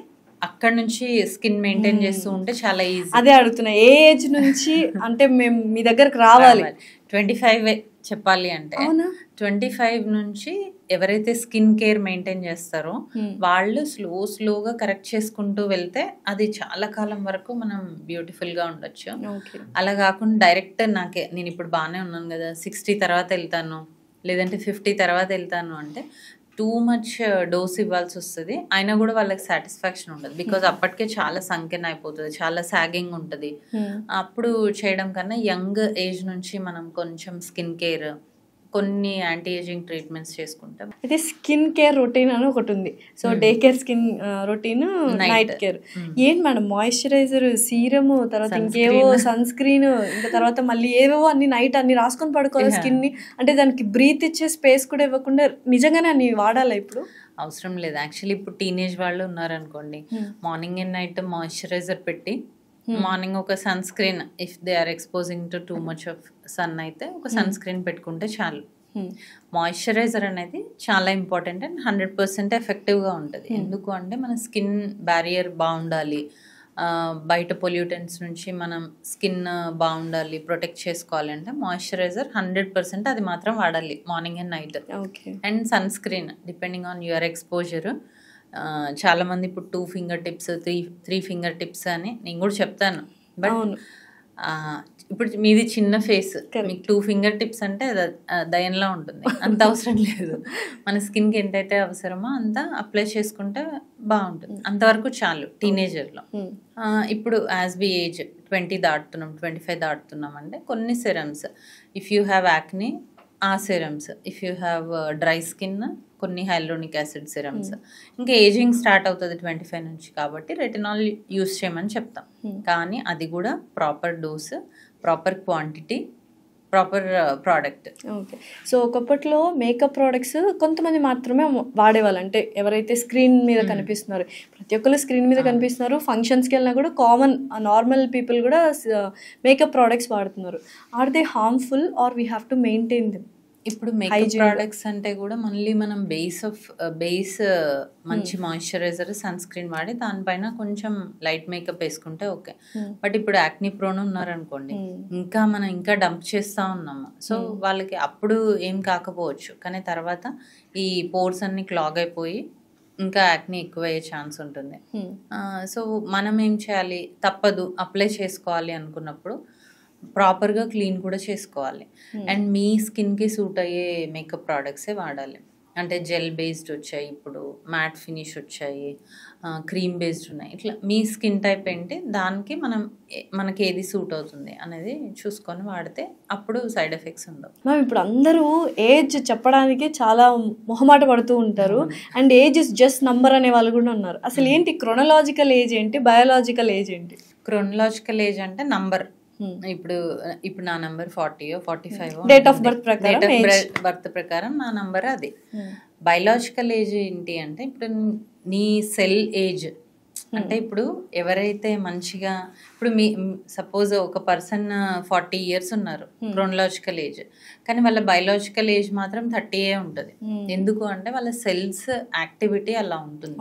అక్కడ నుంచి స్కిన్ మెయింటైన్ చేస్తూ ఉంటే చాలా ఈజీ. అదే అడుగుతున్నా, ఏ ఏజ్ నుంచి అంటే మేము మీ దగ్గరకు రావాలి? 25 చెప్పాలి అంటే 25 నుంచి ఎవరైతే స్కిన్ కేర్ మెయింటైన్ చేస్తారో వాళ్ళు స్లోగా కరెక్ట్ చేసుకుంటూ వెళ్తే అది చాలా కాలం వరకు మనం బ్యూటిఫుల్ గా ఉండొచ్చు. అలా కాకుండా డైరెక్ట్ నేను ఇప్పుడు బాగానే ఉన్నాను కదా, 60 తర్వాత వెళ్తాను లేదంటే 50 తర్వాత వెళ్తాను అంటే టూ మచ్ డోస్ ఇవ్వాల్సి వస్తుంది, అయినా కూడా వాళ్ళకి సాటిస్ఫాక్షన్ ఉండదు. బికాజ్ అప్పటికే చాలా సంఖ్యన అయిపోతుంది, చాలా సాగింగ్ ఉంటుంది. అప్పుడు చేయడం కన్నా యంగ్ ఏజ్ నుంచి మనం కొంచెం స్కిన్ కేర్, కొన్ని యాంటీ ఏజింగ్ ట్రీట్మెంట్స్ చేసుకుంటాం. అయితే స్కిన్ కేర్ రొటీన్ అని ఒకటి ఉంది. So day care, skin routine, night care. ఏంటి మేడం, మాయిశ్చరైజర్, సీరమ్, తర్వాత ఇంకేవో సన్ స్క్రీన్, ఇంకా తర్వాత మళ్ళీ ఏవేవో అన్ని నైట్ అన్ని రాసుకొని పడుకోవాలి స్కిన్ ని. అంటే దానికి బ్రీత్ ఇచ్చే స్పేస్ కూడా ఇవ్వకుండా నిజంగానే అన్ని వాడాలా? ఇప్పుడు అవసరం లేదు. యాక్చువల్లీ ఇప్పుడు టీనేజ్ వాళ్ళు ఉన్నారనుకోండి, మార్నింగ్ అండ్ నైట్ మాయిశ్చరైజర్ పెట్టి మార్నింగ్ ఒక sunscreen, if they are exposing to too much of sun అయితే ఒక సన్ స్క్రీన్ పెట్టుకుంటే చాలు. మాయిశ్చరైజర్ అనేది చాలా ఇంపార్టెంట్ అండ్ 100% ఎఫెక్టివ్గా ఉంటుంది. ఎందుకు అంటే మన స్కిన్ బ్యారియర్ బాగుండాలి, బయట పొల్యూటెంట్స్ నుంచి మనం స్కిన్ బాగుండాలి, ప్రొటెక్ట్ చేసుకోవాలి అంటే మాయిశ్చరైజర్ 100% అది మాత్రం వాడాలి morning and night. And sunscreen depending on your exposure. చాలామంది ఇప్పుడు 2 ఫింగర్ టిప్స్ 3 ఫింగర్ టిప్స్ అని నేను కూడా చెప్తాను. బట్ ఇప్పుడు మీది చిన్న ఫేస్, మీకు 2 ఫింగర్ టిప్స్ అంటే దయంలా ఉంటుంది, అంత అవసరం లేదు. మన స్కిన్కి ఎంతైతే అవసరమో అంత అప్లై చేసుకుంటే బాగుంటుంది, అంతవరకు చాలు టీనేజర్లో. ఇప్పుడు యాజ్ వి ఏజ్ 20 దాటుతున్నాం, 25 దాటుతున్నాం అంటే కొన్ని సెరమ్స్, ఇఫ్ యూ హ్యావ్ యాక్ని ఆ serums, if you have dry skin కొన్ని హైలోనిక్ యాసిడ్ సిరమ్స్. ఇంకా ఏజింగ్ స్టార్ట్ అవుతుంది 25 నుంచి, కాబట్టి రెటినాల్ యూస్ చేయమని చెప్తాం. కానీ అది కూడా proper dose, proper quantity, proper product. Okay. So ఒకప్పట్లో మేకప్ ప్రోడక్ట్స్ కొంతమంది మాత్రమే వాడేవాళ్ళు, అంటే ఎవరైతే స్క్రీన్ మీద కనిపిస్తున్నారు, ప్రతి ఒక్కరు స్క్రీన్ మీద కనిపిస్తున్నారు, ఫంక్షన్స్కి వెళ్ళినా కూడా కామన్ నార్మల్ పీపుల్ కూడా మేకప్ ప్రోడక్ట్స్ వాడుతున్నారు. Are they harmful or we have to maintain them? ఇప్పుడు మేకప్ ప్రోడక్ట్స్ అంటే కూడా మళ్ళీ మనం బేస్ మంచి మాయిశ్చరైజర్, సన్ స్క్రీన్ వాడి దానిపైన కొంచెం లైట్ మేకప్ వేసుకుంటే ఓకే. బట్ ఇప్పుడు యాక్ని ప్రోన్ ఉన్నారనుకోండి, ఇంకా డంప్ చేస్తూ ఉన్నాము, సో వాళ్ళకి అప్పుడు ఏం కాకపోవచ్చు, కానీ తర్వాత ఈ పోర్స్ అన్ని క్లాగ్ అయిపోయి ఇంకా యాక్ని ఎక్కువ అయ్యే ఛాన్స్ ఉంటుంది. సో మనం ఏం చేయాలి, తప్పదు అప్లై చేసుకోవాలి అనుకున్నప్పుడు ప్రాపర్గా క్లీన్ కూడా చేసుకోవాలి. అండ్ మీ స్కిన్కి సూట్ అయ్యే మేకప్ ప్రోడక్ట్సే వాడాలి. అంటే జెల్ బేస్డ్ వచ్చాయి, ఇప్పుడు మ్యాట్ ఫినిష్ వచ్చాయి, క్రీమ్ బేస్డ్ ఉన్నాయి. ఇట్లా మీ స్కిన్ టైప్ ఏంటి, దానికి మనకి ఏది సూట్ అవుతుంది అనేది చూసుకొని వాడితే అప్పుడు సైడ్ ఎఫెక్ట్స్ ఉండవు. మ్యామ్ ఇప్పుడు అందరూ ఏజ్ చెప్పడానికి చాలా మొహమాట పడుతూ ఉంటారు, and age is just number అనే వాళ్ళు కూడా ఉన్నారు. అసలు ఏంటి క్రొనలాజికల్ ఏజ్ ఏంటి, బయోలాజికల్ ఏజ్ ఏంటి? క్రొనలాజికల్ ఏజ్ అంటే నంబర్. ఇప్పుడు నా నంబర్ 40 45 డేట్ ఆఫ్ బర్త్ ప్రకారం నా నంబర్ అది. బయలాజికల్ ఏజ్ ఏంటి అంటే ఇప్పుడు నీ సెల్ ఏజ్, అంటే ఇప్పుడు ఎవరైతే మంచిగా, ఇప్పుడు సపోజ్ ఒక పర్సన్ 40 years ఉన్నారు క్రోనలాజికల్ ఏజ్, కానీ వాళ్ళ బయలాజికల్ ఏజ్ మాత్రం 30 ఉంటుంది. ఎందుకు అంటే వాళ్ళ సెల్స్ యాక్టివిటీ అలా ఉంటుంది.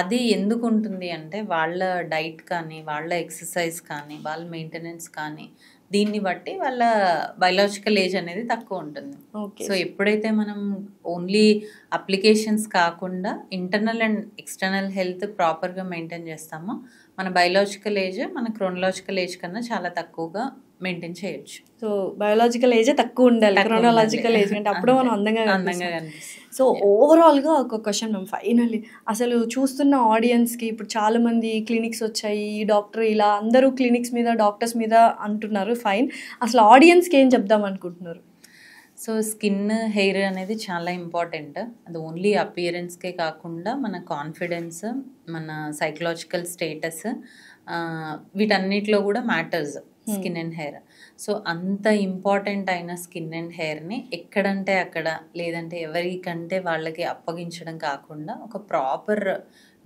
అది ఎందుకు ఉంటుంది అంటే వాళ్ళ డైట్ కానీ, వాళ్ళ ఎక్సర్సైజ్ కానీ, వాళ్ళ మెయింటెనెన్స్ కానీ, దీన్ని బట్టి వాళ్ళ బయలాజికల్ ఏజ్ అనేది తక్కువ ఉంటుంది. సో ఎప్పుడైతే మనం ఓన్లీ అప్లికేషన్స్ కాకుండా ఇంటర్నల్ అండ్ ఎక్స్టర్నల్ హెల్త్ ప్రాపర్గా మెయింటైన్ చేస్తామో మన బయలాజికల్ ఏజ్ మన క్రోనలాజికల్ ఏజ్ కన్నా చాలా తక్కువగా మెయింటైన్ చేయొచ్చు. సో బయోలాజికల్ ఏజ్ తక్కువ ఉండాలి, క్రోనలాజికల్ ఏజ్ అంటే అప్పుడు మనం అందంగా కనిపిస్తాం. సో ఓవరాల్గా ఒక క్వశ్చన్ మ్యామ్, ఫైనల్లీ అసలు చూస్తున్న ఆడియన్స్కి, ఇప్పుడు చాలామంది క్లినిక్స్ వచ్చాయి, ఈ డాక్టర్ ఇలా అందరూ క్లినిక్స్ మీద డాక్టర్స్ మీద అంటున్నారు, ఫైన్, అసలు ఆడియన్స్కి ఏం చెప్దాం అనుకుంటున్నారు? సో స్కిన్ హెయిర్ అనేది చాలా ఇంపార్టెంట్. అది ఓన్లీ అపియరెన్స్కే కాకుండా మన కాన్ఫిడెన్స్, మన సైకలాజికల్ స్టేటస్, వీటన్నిటిలో కూడా matters skin and hair. So అంత ఇంపార్టెంట్ అయిన స్కిన్ అండ్ హెయిర్ని ఎక్కడంటే అక్కడ, లేదంటే ఎవరికంటే వాళ్ళకి అప్పగించడం కాకుండా ఒక ప్రాపర్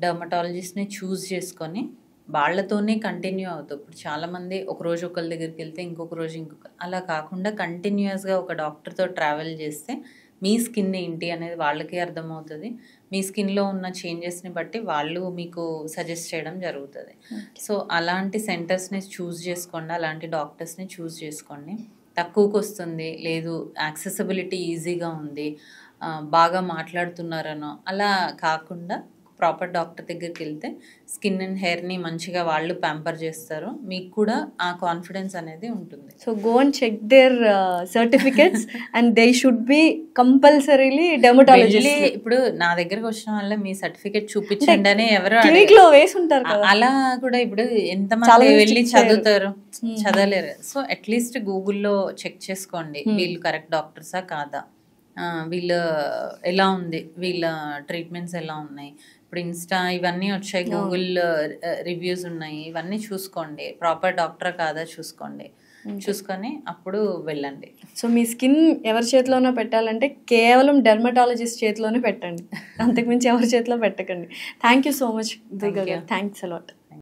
డర్మటాలజిస్ట్ని చూస్ చేసుకొని వాళ్ళతోనే కంటిన్యూ అవుతాం. ఇప్పుడు చాలామంది ఒకరోజు ఒకరి దగ్గరికి వెళ్తే ఇంకొక రోజు ఇంకొక, అలా కాకుండా కంటిన్యూస్గా ఒక డాక్టర్తో ట్రావెల్ చేస్తే మీ స్కిన్ ఏంటి అనేది వాళ్ళకి అర్థమవుతుంది. మీ స్కిన్లో ఉన్న చేంజెస్ని బట్టి వాళ్ళు మీకు సజెస్ట్ చేయడం జరుగుతుంది. సో అలాంటి సెంటర్స్ని చూస్ చేసుకోండి, అలాంటి డాక్టర్స్ని చూస్ చేసుకోండి. తక్కువకు వస్తుంది, లేదు యాక్సెసిబిలిటీ ఈజీగా ఉంది, బాగా మాట్లాడుతున్నారనో అలా కాకుండా ప్రాపర్ డాక్టర్ దగ్గరికి వెళ్తే స్కిన్ అండ్ హెయిర్ని మంచిగా వాళ్ళు ప్యాంపర్ చేస్తారు, మీకు కూడా ఆ కాన్ఫిడెన్స్ అనేది ఉంటుంది. So go and check their certificates and they should be compulsorily dermatologist. ఇప్పుడు నా దగ్గరకు వచ్చిన వల్ల మీ సర్టిఫికెట్ చూపించండి అని ఎవరు క్లినిక్ లో వేసి ఉంటారు కదా, అలా కూడా ఇప్పుడు ఎంతమంది వెళ్ళి చదువుతారు, చదవలేరు. సో అట్లీస్ట్ గూగుల్లో చెక్ చేసుకోండి, వీళ్ళు కరెక్ట్ డాక్టర్సా కాదా, వీళ్ళు ఎలా ఉంది, వీళ్ళ ట్రీట్మెంట్స్ ఎలా ఉన్నాయి. ఇప్పుడు ఇన్స్టా ఇవన్నీ వచ్చాయి, గూగుల్ రివ్యూస్ ఉన్నాయి, ఇవన్నీ చూసుకోండి, ప్రాపర్ డాక్టర్ కాదా చూసుకోండి, చూసుకొని అప్పుడు వెళ్ళండి. సో మీ స్కిన్ ఎవరి చేతిలోనో పెట్టాలంటే కేవలం డెర్మటాలజిస్ట్ చేతిలోనే పెట్టండి, అంతకుమించి ఎవరి చేతిలో పెట్టకండి. థ్యాంక్ యూ సో మచ్ దివ్య గారు, థ్యాంక్స్ అలాట్.